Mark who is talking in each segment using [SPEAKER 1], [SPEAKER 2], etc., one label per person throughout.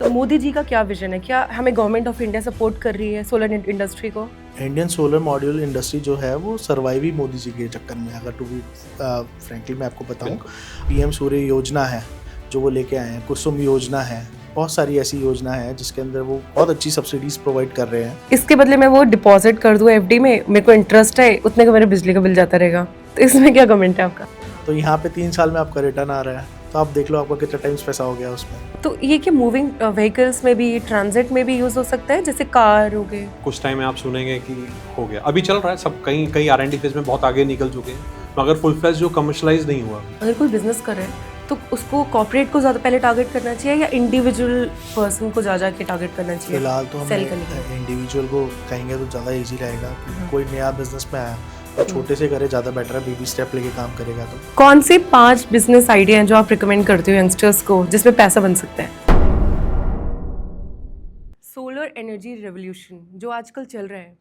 [SPEAKER 1] तो मोदी जी का क्या विजन है? क्या हमें गवर्नमेंट ऑफ इंडिया सपोर्ट कर रही है सोलर इंडस्ट्री को?
[SPEAKER 2] इंडियन सोलर मॉड्यूल इंडस्ट्री जो है वो सर्वाइव ही मोदी जी के चक्कर में। अगर टू बी फ्रैंकली मैं आपको बताऊं, पीएम सूर्य योजना है जो वो लेके आए हैं, कुसुम योजना है, बहुत सारी ऐसी योजना है जिसके अंदर वो बहुत अच्छी सब्सिडीज प्रोवाइड कर रहे हैं।
[SPEAKER 1] इसके बदले मैं वो डिपॉजिट कर दूं एफडी में, मेरे को इंटरेस्ट है उतने का मेरे बिजली का बिल जाता रहेगा, तो इसमें क्या कमेंट है आपका?
[SPEAKER 2] तो यहाँ पे 3 साल में आपका रिटर्न आ रहा है, तो आप देख लो आपका कितना टाइम्स पैसा हो गया उसमें।
[SPEAKER 1] तो ये क्या मूविंग व्हीकल्स में भी, ट्रांजिट में भी यूज हो सकता है, जैसे कार हो गए?
[SPEAKER 3] कुछ टाइम में आप सुनेंगे कि हो गया, अभी चल रहा है सब, कई R&D फेज में बहुत आगे निकल चुके हैं, मगर फुल फ्लैश जो कमर्शलाइज नहीं हुआ।
[SPEAKER 1] अगर कोई बिजनेस कर रहा है तो उसको कॉर्पोरेट को ज़्यादा पहले टारगेट करना चाहिए या इंडिविजुअल पर्सन को जा के टारगेट करना चाहिए?
[SPEAKER 2] फिलहाल तो हम
[SPEAKER 1] सेल करने के लिए
[SPEAKER 2] इंडिविजुअल को कहेंगे तो ज़्यादा ईजी रहेगा। कोई नया बिजनेस में आया तो छोटे से करे ज़्यादा बेटर है, बेबी स्टेप लेके काम करेगा। तो
[SPEAKER 1] कौन से 5 बिजनेस आइडिया हैं जो आप रिकमेंड करते हो यंगस्टर्स को जिसमें पैसा बन सकता है? सोलर एनर्जी रेवोल्यूशन जो आजकल चल रहा है,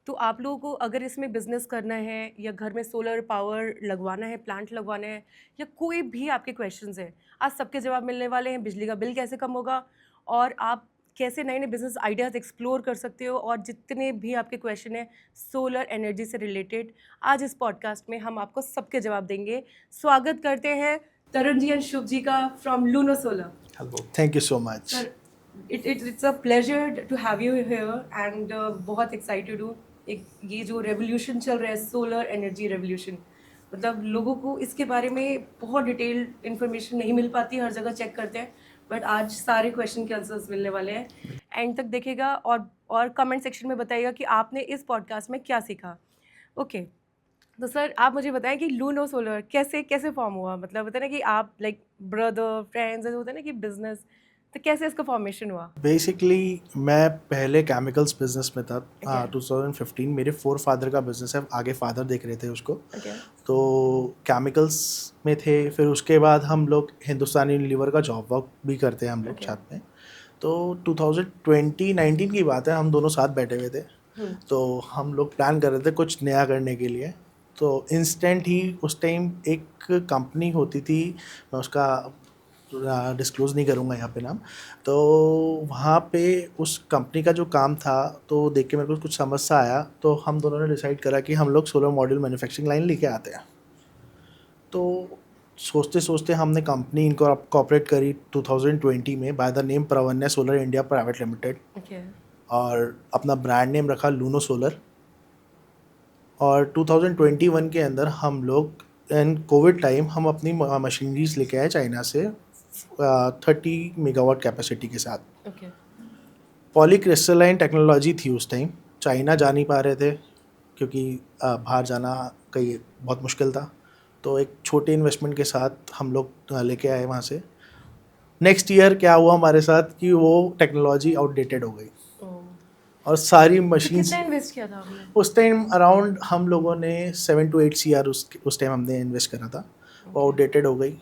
[SPEAKER 1] तो आप लोगों को अगर इसमें बिजनेस करना है या घर में सोलर पावर लगवाना है, प्लांट लगवाना है, या कोई भी आपके क्वेश्चंस हैं, आज सबके जवाब मिलने वाले हैं। बिजली का बिल कैसे कम होगा और आप कैसे नए नए बिजनेस आइडियाज़ एक्सप्लोर कर सकते हो, और जितने भी आपके क्वेश्चन हैं सोलर एनर्जी से रिलेटेड, आज इस पॉडकास्ट में हम आपको सबके जवाब देंगे। स्वागत करते हैं तरुण जी एंड शुभ जी का from Luno solar.
[SPEAKER 2] Hello, thank you so much.
[SPEAKER 1] It's a pleasure to have you here and बहुत एक्साइटेड हूँ। एक ये जो रेवोल्यूशन चल रहा है सोलर एनर्जी रेवोल्यूशन, मतलब लोगों को इसके बारे में बहुत डिटेल्ड इन्फॉर्मेशन नहीं मिल पाती, हर जगह चेक करते हैं, बट आज सारे क्वेश्चन के आंसर्स मिलने वाले हैं। एंड तक देखिएगा और कमेंट सेक्शन में बताइएगा कि आपने इस पॉडकास्ट में क्या सीखा। ओके, तो सर आप मुझे बताएं कि लूनो सोलर कैसे फॉर्म हुआ? मतलब होता है ना कि आप लाइक ब्रदर फ्रेंड्स, ऐसे होता है ना कि बिजनेस, तो कैसे इसका फॉर्मेशन हुआ?
[SPEAKER 2] बेसिकली मैं पहले केमिकल्स बिजनेस में था। 2015 मेरे फोर फादर का बिजनेस है, आगे फादर देख रहे थे उसको। तो केमिकल्स में थे, फिर उसके बाद हम लोग हिंदुस्तानी यूनिलीवर का जॉब वर्क भी करते हैं हम लोग साथ में। तो 2019 की बात है, हम दोनों साथ बैठे हुए थे। तो हम लोग प्लान कर रहे थे कुछ नया करने के लिए। तो इंस्टेंट ही उस टाइम एक कंपनी होती थी, मैं उसका डिस्क्लोज़ नहीं करूँगा यहाँ पे नाम। तो वहाँ पे उस कंपनी का जो काम था तो देख के मेरे को कुछ समझ सा आया, तो हम दोनों ने डिसाइड करा कि हम लोग सोलर मॉड्यूल मैन्युफैक्चरिंग लाइन लेके आते हैं। तो सोचते सोचते हमने कंपनी इनको कॉपरेट करी 2020 में by the name Pravanya solar India private limited, और अपना ब्रांड नेम रखा लूनो सोलर। और 2021 के अंदर हम लोग इन कोविड टाइम हम अपनी मशीनरीज लेके आए चाइना से 30 मेगावाट कैपेसिटी के साथ। पॉलीक्रिस्टलाइन टेक्नोलॉजी थी उस टाइम, चाइना जा नहीं पा रहे थे क्योंकि बाहर जाना कहीं बहुत मुश्किल था। तो एक छोटे इन्वेस्टमेंट के साथ हम लोग लेके आए वहाँ से। नेक्स्ट ईयर क्या हुआ हमारे साथ कि वो टेक्नोलॉजी आउटडेटेड हो गई और सारी मशीन।
[SPEAKER 1] कितना इन्वेस्ट किया था आपने?
[SPEAKER 2] उस टाइम अराउंड हम लोगों ने 7 to 8 CR उस टाइम हमने इन्वेस्ट करा था। वो आउटडेटेड हो गई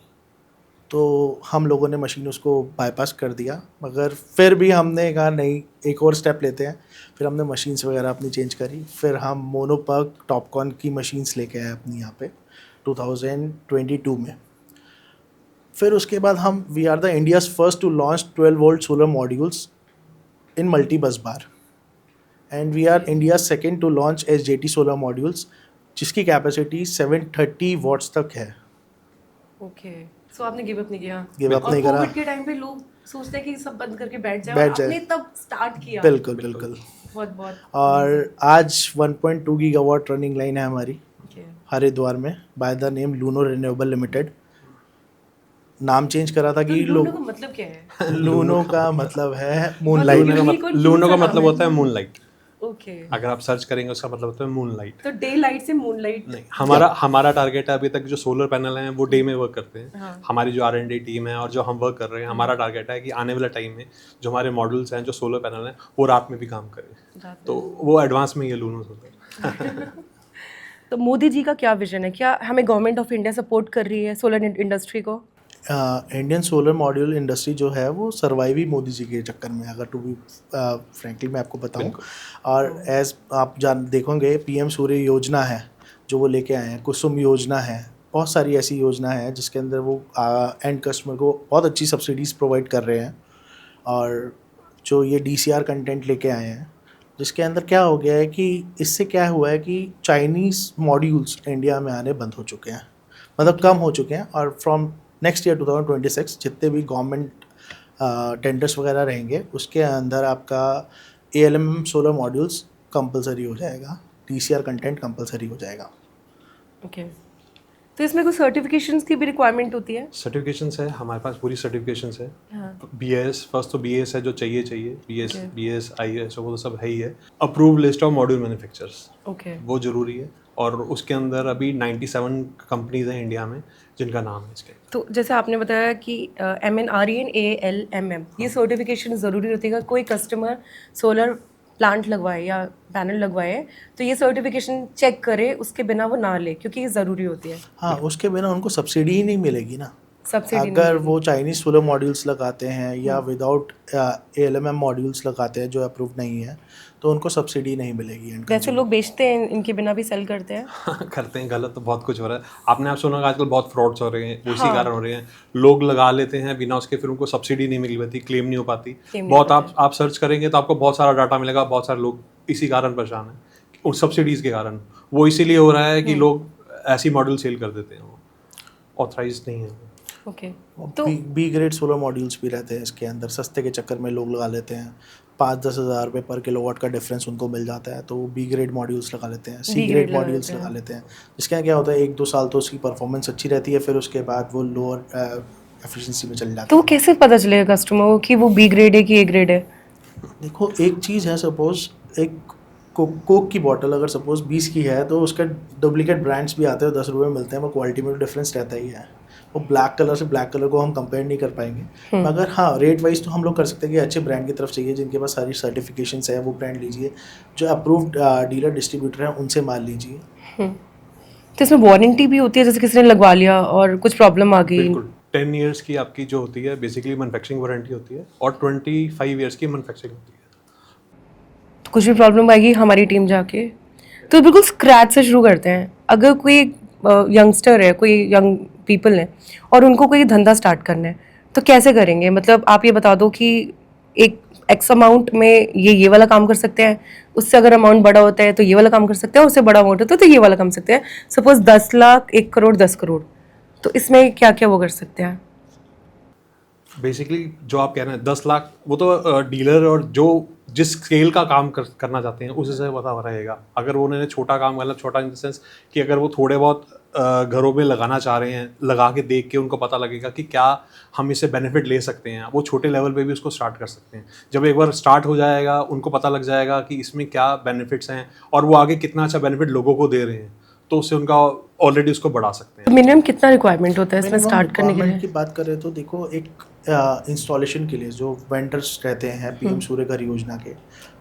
[SPEAKER 2] तो हम लोगों ने मशीन उसको बाईपास कर दिया, मगर फिर भी हमने कहा नहीं, एक और स्टेप लेते हैं। फिर हमने मशीन्स वगैरह अपनी चेंज करी, फिर हम मोनोपर्क टॉपकॉन की मशीन्स लेके आए अपनी यहाँ पे 2022 में। फिर उसके बाद हम we are the India's first to launch 12 volt solar modules in multi bus bar, and we are India second to launch SJT solar modules जिसकी कैपेसिटी 730 वॉट्स तक है।
[SPEAKER 1] ओके, सो आपने गिव अप नहीं किया?
[SPEAKER 2] गिव अप नहीं करा।
[SPEAKER 1] Covid के time पे लोग सोचते हैं कि सब बंद करके बैठ जाए, आपने तब स्टार्ट किया।
[SPEAKER 2] बिल्कुल।
[SPEAKER 1] बहुत
[SPEAKER 2] और आज 1.2 गीगावाट रनिंग लाइन है हमारी हरिद्वार में by the name Luno renewable limited. नाम चेंज करा था कि
[SPEAKER 1] लूनो का मतलब क्या है?
[SPEAKER 2] लूनो का मतलब है मूनलाइट।
[SPEAKER 3] लूनो का मतलब होता है मूनलाइट।
[SPEAKER 1] ओके,
[SPEAKER 3] अगर आप सर्च करेंगे उसका मतलब होता है मूनलाइट।
[SPEAKER 1] तो डे लाइट से मूनलाइट
[SPEAKER 3] नहीं, हमारा टारगेट है अभी तक जो सोलर पैनल हैं वो डे में वर्क करते हैं। हमारी जो R&D टीम है और जो हम वर्क कर रहे हैं, हमारा टारगेट है कि आने वाले टाइम में जो हमारे मॉड्यूल्स हैं, जो सोलर पैनल हैं, वो रात में भी काम करें। तो वो एडवांस में ये लूनो सोलर।
[SPEAKER 1] तो मोदी जी का क्या विजन है? क्या हमें गवर्नमेंट ऑफ इंडिया सपोर्ट कर रही है सोलर इंडस्ट्री को?
[SPEAKER 2] इंडियन सोलर मॉड्यूल इंडस्ट्री जो है वो सर्वाइव ही मोदी जी के चक्कर में, अगर टू बी फ्रैंकली मैं आपको बताऊं। और एज आप देखोगे पीएम सूर्य योजना है जो वो लेके आए हैं, कुसुम योजना है, बहुत सारी ऐसी योजना है जिसके अंदर वो एंड कस्टमर को बहुत अच्छी सब्सिडीज़ प्रोवाइड कर रहे हैं। और जो ये DCR कंटेंट लेके आए हैं, जिसके अंदर क्या हो गया है कि इससे क्या हुआ है कि चाइनीज़ मॉड्यूल्स इंडिया में आने बंद हो चुके हैं, मतलब कम हो चुके हैं। और फ्रॉम नेक्स्ट ईयर 2026 जितने भी गवर्नमेंट टेंडर्स वगैरह रहेंगे उसके अंदर आपका ALMM सोलर मॉड्यूल्स कंपलसरी हो जाएगा, DCR कंटेंट कंपलसरी हो जाएगा।
[SPEAKER 1] ओके, तो इसमें कुछ सर्टिफिकेशंस की भी रिक्वायरमेंट होती है?
[SPEAKER 3] सर्टिफिकेशंस है, हमारे पास पूरी सर्टिफिकेशंस है।
[SPEAKER 1] हाँ।
[SPEAKER 3] BIS फर्स्ट तो BIS है जो चाहिए BIS IS वो तो सब है ही है। Approve list of module manufacturers,
[SPEAKER 1] okay,
[SPEAKER 3] वो ज़रूरी है। और उसके अंदर अभी 97 कंपनीज हैं इंडिया में जिनका नाम है इसके।
[SPEAKER 1] तो जैसे आपने बताया कि MNRE ALMM ये सर्टिफिकेशन ज़रूरी होती है। कोई कस्टमर सोलर प्लांट लगवाए या पैनल लगवाए तो ये सर्टिफिकेशन चेक करे, उसके बिना वो ना ले, क्योंकि ये ज़रूरी होती है।
[SPEAKER 2] हाँ, उसके बिना उनको सब्सिडी ही नहीं मिलेगी ना।
[SPEAKER 1] सब्सिडी
[SPEAKER 2] अगर वो चाइनीज़ सोलर मॉड्यूल्स लगाते हैं या विदाउट ALMM मॉड्यूल्स लगाते हैं जो अप्रूव नहीं है तो उनको सब्सिडी नहीं मिलेगी।
[SPEAKER 1] वैसे लोग बेचते हैं इनके बिना भी सेल करते हैं।
[SPEAKER 3] करते हैं, गलत तो बहुत कुछ हो रहा है। आपने आप सुना आजकल बहुत फ्रॉड्स हो रहे हैं, उसी कारण हो रहे हैं। लोग लगा लेते हैं बिना उसके, फिर उनको सब्सिडी नहीं मिल पाती, क्लेम नहीं हो पाती। बहुत आप सर्च करेंगे तो आपको बहुत सारा डाटा मिलेगा, बहुत सारे लोग इसी कारण परेशान हैं, उस सब्सिडीज़ के कारण। वो इसीलिए हो रहा है कि लोग ऐसी मॉडल सेल कर देते हैं, वो ऑथराइज नहीं है।
[SPEAKER 1] ओके,
[SPEAKER 2] तो बी ग्रेड सोलर मॉड्यूल्स भी रहते हैं इसके अंदर, सस्ते के चक्कर में लोग लगा लेते हैं। 5-10 हज़ार रुपये पर किलोवाट का डिफरेंस उनको मिल जाता है तो वो बी ग्रेड मॉड्यूल्स लगा लेते हैं, सी ग्रेड मॉड्यूल्स लगा लेते हैं। जिसके क्या होता है 1-2 साल तो उसकी परफॉर्मेंस अच्छी रहती है, फिर उसके बाद वो लोअर एफिशिएंसी में चल जाता है।
[SPEAKER 1] तो कैसे पता चलेगा कस्टमर को कि वो बी ग्रेड है कि ए ग्रेड है?
[SPEAKER 2] देखो, एक चीज़ है, सपोज एक कोक की बॉटल अगर सपोज 20 की है तो उसका डुप्लीकेट ब्रांड्स भी आते हैं, 10 रुपये मिलते हैं, वो क्वालिटी में डिफरेंस रहता ही है। वो ब्लैक कलर से ब्लैक कलर को हम कंपेयर नहीं कर पाएंगे, मगर हाँ रेट वाइज तो हम लोग कर सकते हैं कि अच्छे ब्रांड की तरफ चाहिए जिनके पास सारी सर्टिफिकेशंस है, वो ब्रांड लीजिए। जो अप्रूव्ड डीलर डिस्ट्रीब्यूटर हैं उनसे माल लीजिए।
[SPEAKER 1] तो इसमें वारंटी भी होती है, जैसे किसी ने लगवा लिया और कुछ प्रॉब्लम आ गई?
[SPEAKER 3] बिल्कुल, 10 ईयर्स की आपकी जो होती है बेसिकली मैन्युफैक्चरिंग वारंटी होती है, और 25 ईयर्स की मैन्युफैक्चरिंग होती है।
[SPEAKER 1] तो कुछ भी प्रॉब्लम आएगी हमारी टीम जाके, तो बिल्कुल स्क्रैच से शुरू करते हैं। अगर कोई यंगस्टर है, कोई यंग पीपल है और उनको कोई धंधा स्टार्ट करना है तो कैसे करेंगे? मतलब आप ये बता दो कि एक एक्स अमाउंट में ये वाला काम कर सकते हैं, उससे अगर अमाउंट बड़ा होता है तो ये वाला काम कर सकते हैं, उससे बड़ा अमाउंट होता है तो ये वाला काम सकते हैं। सपोज 10 लाख, 1 करोड़, 10 करोड़, तो इसमें क्या क्या वो कर सकते हैं?
[SPEAKER 3] बेसिकली जो आप कह रहे हैं 10 लाख, वो तो डीलर और जो जिस स्केल का काम करना चाहते हैं उसी से पता रहेगा। अगर वो उन्होंने छोटा काम, मतलब छोटा इन द सेंस कि अगर वो थोड़े बहुत घरों में लगाना चाह रहे हैं, लगा के देख के उनको पता लगेगा कि क्या हम इससे बेनिफिट ले सकते हैं, वो छोटे लेवल पे भी उसको स्टार्ट कर सकते हैं। जब एक बार स्टार्ट हो जाएगा उनको पता लग जाएगा कि इसमें क्या बेनिफिट्स हैं और वो आगे कितना अच्छा बेनिफिट लोगों को दे रहे हैं, तो उससे उनका ऑलरेडी उसको बढ़ा सकते हैं।
[SPEAKER 1] मिनिमम कितना रिक्वायरमेंट होता है इसमें स्टार्ट करने के लिए?
[SPEAKER 2] की बात करें तो देखो, एक इंस्टॉलेशन के लिए जो वेंडर्स रहते हैं PM सूर्य घर योजना के,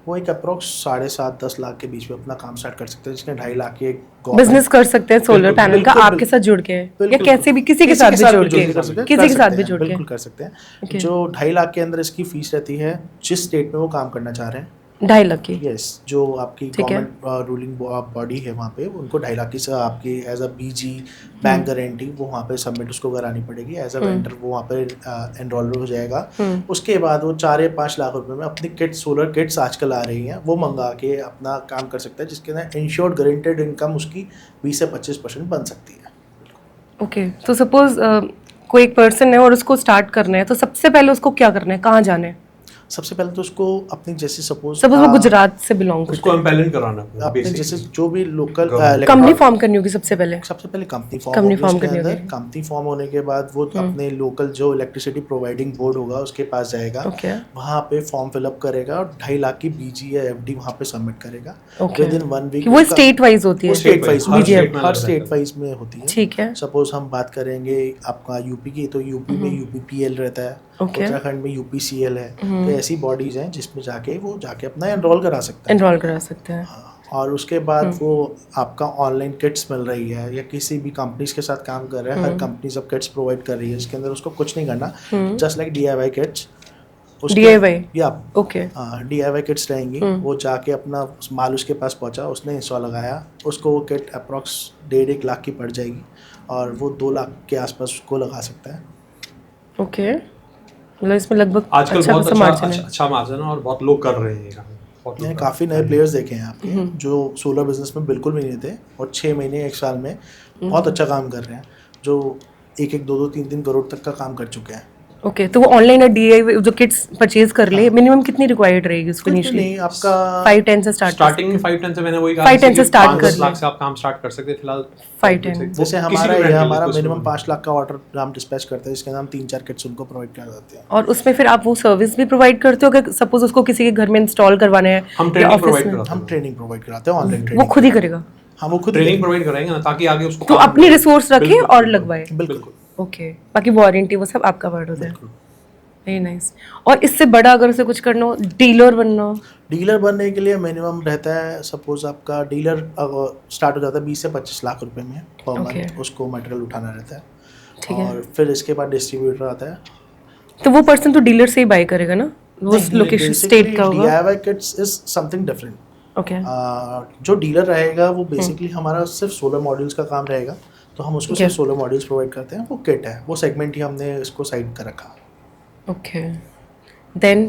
[SPEAKER 2] वो एक अप्रोक्स 7.5-10 लाख के बीच में अपना काम स्टार्ट कर सकते हैं, जिसके 2.5 लाख के
[SPEAKER 1] बिजनेस कर सकते हैं सोलर पैनल का आपके साथ जुड़ के, या कैसे भी किसी के साथ भी जुड़ के, किसी के साथ भी जुड़ के
[SPEAKER 2] बिल्कुल कर सकते हैं। जो 2.5 लाख के अंदर इसकी फीस रहती है, जिस स्टेट में वो काम करना चाह रहे हैं।
[SPEAKER 1] 2.5 लाख की?
[SPEAKER 2] यस, जो आपकी गवर्नमेंट रूलिंग बॉडी है वहाँ पे, उनको 2.5 लाख की आपकी as a BG bank guarantee वो वहाँ पे सबमिट उसको करानी पड़ेगी। एज अ वेंडर वो वहाँ पे एनरोल हो जाएगा। उसके बाद वो 4 या 5 लाख रुपए में अपनी किट्स, सोलर किट्स आजकल आ रही हैं, वो मंगा के अपना काम कर सकता है, जिसके अंदर इंश्योर्ड गारंटेड इनकम उसकी 20 से 25% बन सकती है।
[SPEAKER 1] ओके, तो सपोज कोई एक पर्सन है और उसको स्टार्ट करना है, तो सबसे पहले उसको क्या करना है, कहाँ जाना है?
[SPEAKER 2] सबसे पहले तो उसको अपनी जैसे सपोज
[SPEAKER 1] वो गुजरात से बिलोंग
[SPEAKER 3] उसको एम्पेनल कराना है,
[SPEAKER 2] अपने जैसे जो भी लोकल
[SPEAKER 1] कंपनी फॉर्म करनी होगी सबसे पहले
[SPEAKER 2] कंपनी
[SPEAKER 1] फॉर्म करनी होगी।
[SPEAKER 2] कंपनी फॉर्म होने के बाद वो अपने लोकल जो इलेक्ट्रिसिटी प्रोवाइडिंग बोर्ड होगा उसके पास जाएगा, वहाँ पे फॉर्म फिलअप करेगा और 2.5 लाख की BG या FD वहाँ पे सबमिट करेगा। विदिन 1 वीक
[SPEAKER 1] वो स्टेट वाइज होती है?
[SPEAKER 2] स्टेट वाइज, हर स्टेट वाइज में होती है।
[SPEAKER 1] ठीक है।
[SPEAKER 2] सपोज हम बात करेंगे आपका यूपी की, तो यूपी में UPPL रहता है, उत्तराखंड में UPCL है। तो ऐसी बॉडीज हैं जिसमें जाके अपना एनरोल करा सकते हैं। और उसके बाद वो आपका ऑनलाइन किट्स मिल रही है, या किसी भी कंपनीज के साथ काम कर रहे हैं, हर कंपनी सब किट्स प्रोवाइड कर रही है, इसके अंदर उसको कुछ नहीं करना, just like DIY kits. DIY kits रहेंगी, वो जाके अपना माल उसके पास पहुंचा, उसने इंस्टॉल लगाया, उसको वो किट अप्रॉक्स 1.5 लाख की पड़ जाएगी और वो 2 लाख के आसपास उसको लगा सकता है।
[SPEAKER 1] ओके, मतलब इसमें लगभग
[SPEAKER 3] आजकल
[SPEAKER 1] अच्छा
[SPEAKER 3] बहुत
[SPEAKER 1] खासा मार्जिन है।
[SPEAKER 3] अच्छा मार्जिन है और बहुत लोग कर रहे हैं ये काम। बहुत लोग
[SPEAKER 2] मैंने
[SPEAKER 3] कर
[SPEAKER 2] काफ़ी
[SPEAKER 3] रहे हैं।
[SPEAKER 2] नए प्लेयर्स देखे हैं आपके जो सोलर बिजनेस में बिल्कुल भी नहीं थे और 6 महीने 1 साल में बहुत अच्छा काम कर रहे हैं, जो 1-1, 2-2, 3-3 करोड़ तक का काम कर चुके हैं।
[SPEAKER 1] ओके, तो वो ऑनलाइन या DIY जो किट्स परचेज कर ले, मिनिमम कितनी रिक्वायर्ड रहेगी उसको
[SPEAKER 2] कुछ भी
[SPEAKER 1] इनिशियली?
[SPEAKER 2] नहीं, आपका
[SPEAKER 1] 5-10 से स्टार्ट
[SPEAKER 3] स्टार्टिंग में 5-10 से मैंने वही कहा
[SPEAKER 1] 5-10 से start कर
[SPEAKER 3] 5-10
[SPEAKER 1] ले।
[SPEAKER 3] लाख से आप काम स्टार्ट कर सकते हैं फिलहाल।
[SPEAKER 1] 5-10
[SPEAKER 3] वो
[SPEAKER 2] जैसे
[SPEAKER 3] किसी
[SPEAKER 2] हमारा
[SPEAKER 3] भी brand
[SPEAKER 2] ये
[SPEAKER 3] के लिए,
[SPEAKER 2] हमारा
[SPEAKER 3] कोई
[SPEAKER 2] मिनिमम
[SPEAKER 3] उसमें
[SPEAKER 2] 5 लाख का ऑर्डर हम डिस्पैच करते हैं, जिसके अंदर हम 3-4 किट्स उनको प्रोवाइड कर देते हैं।
[SPEAKER 1] और उसमें फिर आप वो सर्विस भी प्रोवाइड करते हो कि सपोज उसको किसी के घर में इंस्टॉल करवाना है
[SPEAKER 3] हम
[SPEAKER 1] या
[SPEAKER 3] ट्रेनिंग
[SPEAKER 1] ऑफिस
[SPEAKER 3] प्रोवाइड
[SPEAKER 1] में,
[SPEAKER 3] कराते
[SPEAKER 2] हम
[SPEAKER 3] हैं।
[SPEAKER 2] ट्रेनिंग प्रोवाइड कराते हैं, ऑनलाइन
[SPEAKER 1] वो
[SPEAKER 2] ट्रेनिंग।
[SPEAKER 1] खुद ही करेगा?
[SPEAKER 2] हाँ, वो खुद
[SPEAKER 3] ट्रेनिंग प्रोवाइड कराएंगे ना, ताकि आगे उसको
[SPEAKER 1] तो
[SPEAKER 3] काम
[SPEAKER 1] अपनी
[SPEAKER 3] मिले।
[SPEAKER 1] रिसोर्स रखे
[SPEAKER 3] बिल्कुल,
[SPEAKER 1] और
[SPEAKER 3] बिल्कुल,
[SPEAKER 1] लगवाए?
[SPEAKER 2] बिल्कुल।
[SPEAKER 1] ओके, बाकी वारंटी वो सब आपका पार्ट होता है।
[SPEAKER 3] बिल्कुल।
[SPEAKER 1] Very nice. और इससे बड़ा अगर उसे कुछ करना हो, डीलर बनना हो?
[SPEAKER 2] डीलर बनने के लिए मिनिमम रहता है, सपोज आपका डीलर स्टार्ट हो जाता है 20 से 25 लाख रुपए में पर
[SPEAKER 1] Okay.
[SPEAKER 2] मंथ, उसको मटेरियल उठाना रहता है।
[SPEAKER 1] ठीक है।
[SPEAKER 2] और फिर इसके बाद डिस्ट्रीब्यूटर आता है।
[SPEAKER 1] तो वो पर्सन तो डीलर से ही बाय करेगा ना, वो लोकेशन स्टेट का होगा?
[SPEAKER 2] DIY kits is something different.
[SPEAKER 1] Okay,
[SPEAKER 2] जो डीलर रहेगा वो बेसिकली हमारा सिर्फ सोलर मॉड्यूल्स का काम रहेगा, तो हम उसको सिर्फ
[SPEAKER 1] Okay.
[SPEAKER 2] सोलर मॉड्यूल्स प्रोवाइड करते हैं। वो किट है, वो सेगमेंट ही हमने इसको साइड कर रखा।
[SPEAKER 1] ओके। देन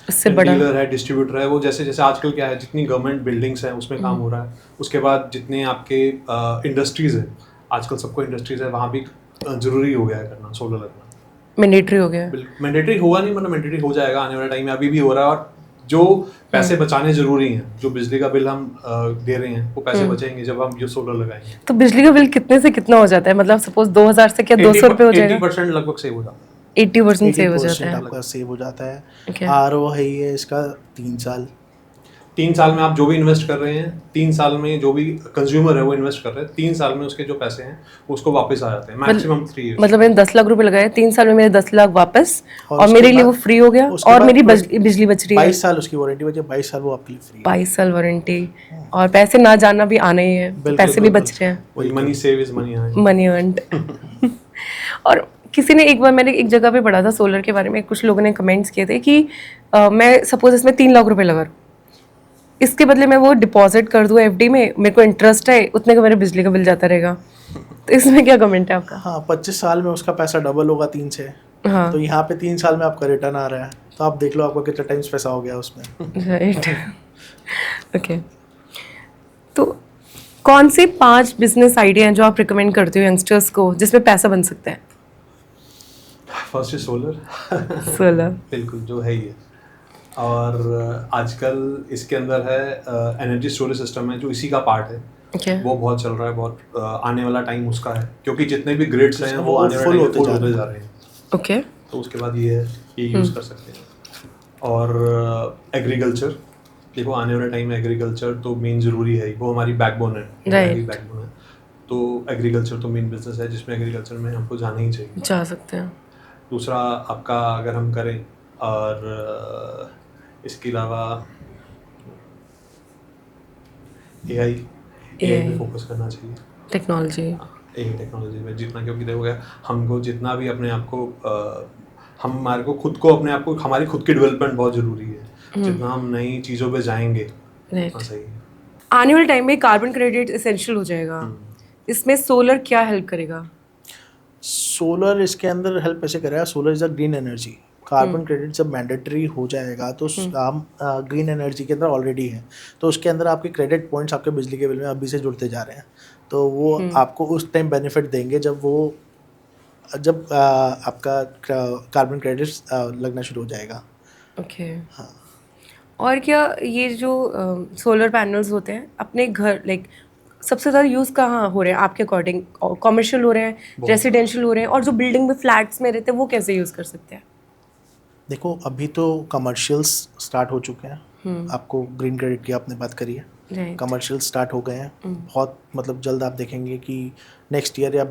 [SPEAKER 1] इससे बड़ा
[SPEAKER 3] डीलर है, डिस्ट्रीब्यूटर है, वो जैसे जैसे आजकल क्या है, जितनी गवर्नमेंट बिल्डिंग्स हैं उसमें काम हो रहा है, उसके बाद जितने आपके इंडस्ट्रीज है, आजकल सबको इंडस्ट्रीज है, वहाँ भी जरूरी हो गया है करना सोलर लगना।
[SPEAKER 1] मैंडेटरी हो गया है।
[SPEAKER 3] मैंडेटरी हुआ नहीं, मतलब मैंडेटरी हो जाएगा आने वाले टाइम में, अभी भी हो रहा है। और जो पैसे बचाने जरूरी हैं, जो बिजली का बिल हम दे रहे हैं, वो पैसे बचेंगे जब हम ये सोलर लगाएंगे।
[SPEAKER 1] तो बिजली का बिल कितने से कितना हो जाता है? मतलब सपोज 2000 से क्या 200 रुपये हो जाएगा?
[SPEAKER 3] 80% लगभग सेव हो जाता है।
[SPEAKER 1] 80% सेव हो
[SPEAKER 2] 80%
[SPEAKER 1] जाता है।
[SPEAKER 2] आपका सेव हो जाता है।
[SPEAKER 1] Okay.
[SPEAKER 2] RO है ये इसका 3 साल।
[SPEAKER 3] 3 साल में आप जो भी इन्वेस्ट कर रहे हैं, 3 साल में जो भी कंज्यूमर है वो इन्वेस्ट कर रहे हैं, 3 साल में उसके जो पैसे हैं उसको वापस आ जाते हैं, मैक्सिमम 3 years।
[SPEAKER 1] मतलब मैंने 10 लाख रुपए लगाए, 3 साल में मेरे 10 लाख वापस, और
[SPEAKER 2] उसके
[SPEAKER 1] मेरे लिए
[SPEAKER 2] बाद-
[SPEAKER 1] वो फ्री हो गया,
[SPEAKER 2] उसके
[SPEAKER 1] और
[SPEAKER 2] बाद
[SPEAKER 1] मेरी
[SPEAKER 2] फिर
[SPEAKER 1] बिजली बच रही है।
[SPEAKER 2] 22 साल उसकी वारंटी बची, 22 साल वो आपके लिए फ्री है।
[SPEAKER 1] 22 साल वारंटी, और पैसे ना जाना भी आना ही है,
[SPEAKER 2] बिल्कुल,
[SPEAKER 1] पैसे भी
[SPEAKER 2] बिल्कुल।
[SPEAKER 1] बच रहे हैं।
[SPEAKER 3] वही money save is money earn.
[SPEAKER 1] Money earned. और किसी ने एक बार, मैंने एक जगह पे पढ़ा था सोलर के बारे में, कुछ लोगों ने कमेंट्स किए थे कि मैं सपोज इसमें 3 लाख रुपए लगा रहा हूं, इसके बदले मैं वो डिपॉजिट कर दूं FD में, मेरे को इंटरेस्ट है उतने का, मेरे बिजली का बिल जाता रहेगा। तो इसमें क्या कमेंट है आपका?
[SPEAKER 2] हाँ, 25 साल में उसका पैसा डबल होगा 3 से।
[SPEAKER 1] हाँ,
[SPEAKER 2] तो यहाँ पे 3 साल में आपका रिटर्न आ रहा है, तो आप देख लो आपका कितना टाइम्स पैसा हो गया उसमें।
[SPEAKER 1] राइट। ओके, तो कौन से 5 बिजनेस आइडिया हैं जो आप रिकमेंड करते हो यंगस्टर्स को, जिसमें पैसा बन सकता है?
[SPEAKER 3] First is solar.
[SPEAKER 1] सोलर।
[SPEAKER 3] बिल्कुल, जो है ही है। और आजकल इसके अंदर है एनर्जी स्टोरेज सिस्टम है, जो इसी का पार्ट है।
[SPEAKER 1] ओके,
[SPEAKER 3] वो बहुत चल रहा है, बहुत आने वाला टाइम उसका है, क्योंकि जितने भी ग्रिड्स हैं वो आने वाले
[SPEAKER 2] full
[SPEAKER 3] टाइम में
[SPEAKER 2] होते
[SPEAKER 3] full
[SPEAKER 2] जा रहे
[SPEAKER 3] होते
[SPEAKER 2] हैं।
[SPEAKER 3] जा रहे हैं।
[SPEAKER 1] ओके,
[SPEAKER 3] तो उसके बाद ये है, ये यूज़ कर सकते हैं। और एग्रीकल्चर, देखो आने वाले टाइम में एग्रीकल्चर तो मेन ज़रूरी है, वो हमारी बैकबोन है,
[SPEAKER 1] Right.
[SPEAKER 3] बैकबोन है। तो एग्रीकल्चर तो मेन बिजनेस है, जिसमें एग्रीकल्चर में हमको जाना ही चाहिए।
[SPEAKER 1] जा सकते हैं।
[SPEAKER 3] दूसरा आपका अगर हम करें, और इसके अलावा AI पे फोकस करना चाहिए।
[SPEAKER 1] टेक्नोलॉजी।
[SPEAKER 3] AI टेक्नोलॉजी में जितना, क्योंकि देखो हमको जितना भी अपने आप को हमारे को खुद को अपने आप को, हमारी खुद की डेवलपमेंट बहुत ज़रूरी है। जितना हम नई चीज़ों पे जाएंगे
[SPEAKER 1] राइट।
[SPEAKER 3] उतना सही है।
[SPEAKER 1] आने वाले टाइम में कार्बन क्रेडिट एसेंशियल हो जाएगा, इसमें सोलर क्या हेल्प करेगा?
[SPEAKER 2] सोलर इसके अंदर हेल्प ऐसे करेगा, solar is a green energy. Carbon credit जब मैंडेटरी हो जाएगा तो हम ग्रीन एनर्जी के अंदर ऑलरेडी है, तो उसके अंदर आपके क्रेडिट पॉइंट्स आपके बिजली के बिल में अभी से जुड़ते जा रहे हैं, तो वो आपको उस टाइम बेनिफिट देंगे जब आपका कार्बन क्रेडिट्स लगना शुरू हो जाएगा।
[SPEAKER 1] ओके।
[SPEAKER 2] हाँ।
[SPEAKER 1] और क्या ये जो सोलर पैनल्स होते हैं अपने घर, लाइक सबसे ज़्यादा यूज़ कहाँ हो रहे हैं आपके अकॉर्डिंग? कॉमर्शियल हो रहे हैं, रेसिडेंशियल हो रहे हैं, और जो बिल्डिंग में फ्लैट्स में रहते हैं वो कैसे यूज़ कर सकते हैं?
[SPEAKER 2] देखो अभी तो कमर्शियल्स स्टार्ट हो चुके हैं। आपको ग्रीन क्रेडिट की आपने बात करी है,
[SPEAKER 1] राइट।
[SPEAKER 2] कमर्शियल स्टार्ट हो गए हैं बहुत, मतलब जल्द आप देखेंगे कि नेक्स्ट ईयर या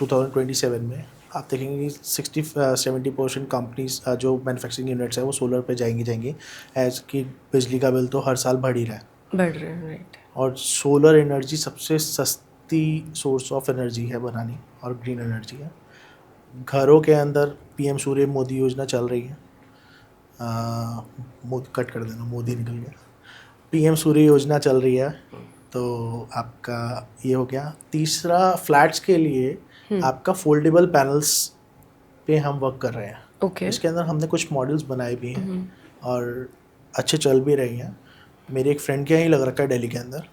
[SPEAKER 2] 2027 में आप देखेंगे कि 60-70% कंपनीज जो मैन्युफैक्चरिंग यूनिट्स है वो सोलर पे जाएंगी एज कि बिजली का बिल तो हर साल बढ़ ही रहा है।
[SPEAKER 1] बढ़ रहे हैं, राइट।
[SPEAKER 2] और सोलर एनर्जी सबसे सस्ती सोर्स ऑफ एनर्जी है बनानी, और ग्रीन एनर्जी है। घरों के अंदर PM सूर्य मोदी योजना चल रही है। कट कर देना, मोदी निकल गया। PM सूर्य योजना चल रही है, तो आपका ये हो गया। तीसरा, फ्लैट्स के लिए आपका फोल्डेबल पैनल्स पे हम वर्क कर रहे हैं।
[SPEAKER 1] ओके
[SPEAKER 2] इसके अंदर हमने कुछ मॉडल्स बनाए भी हैं और अच्छे चल भी रही हैं। मेरे एक फ्रेंड के यहाँ ही लग रखा है दिल्ली के अंदर,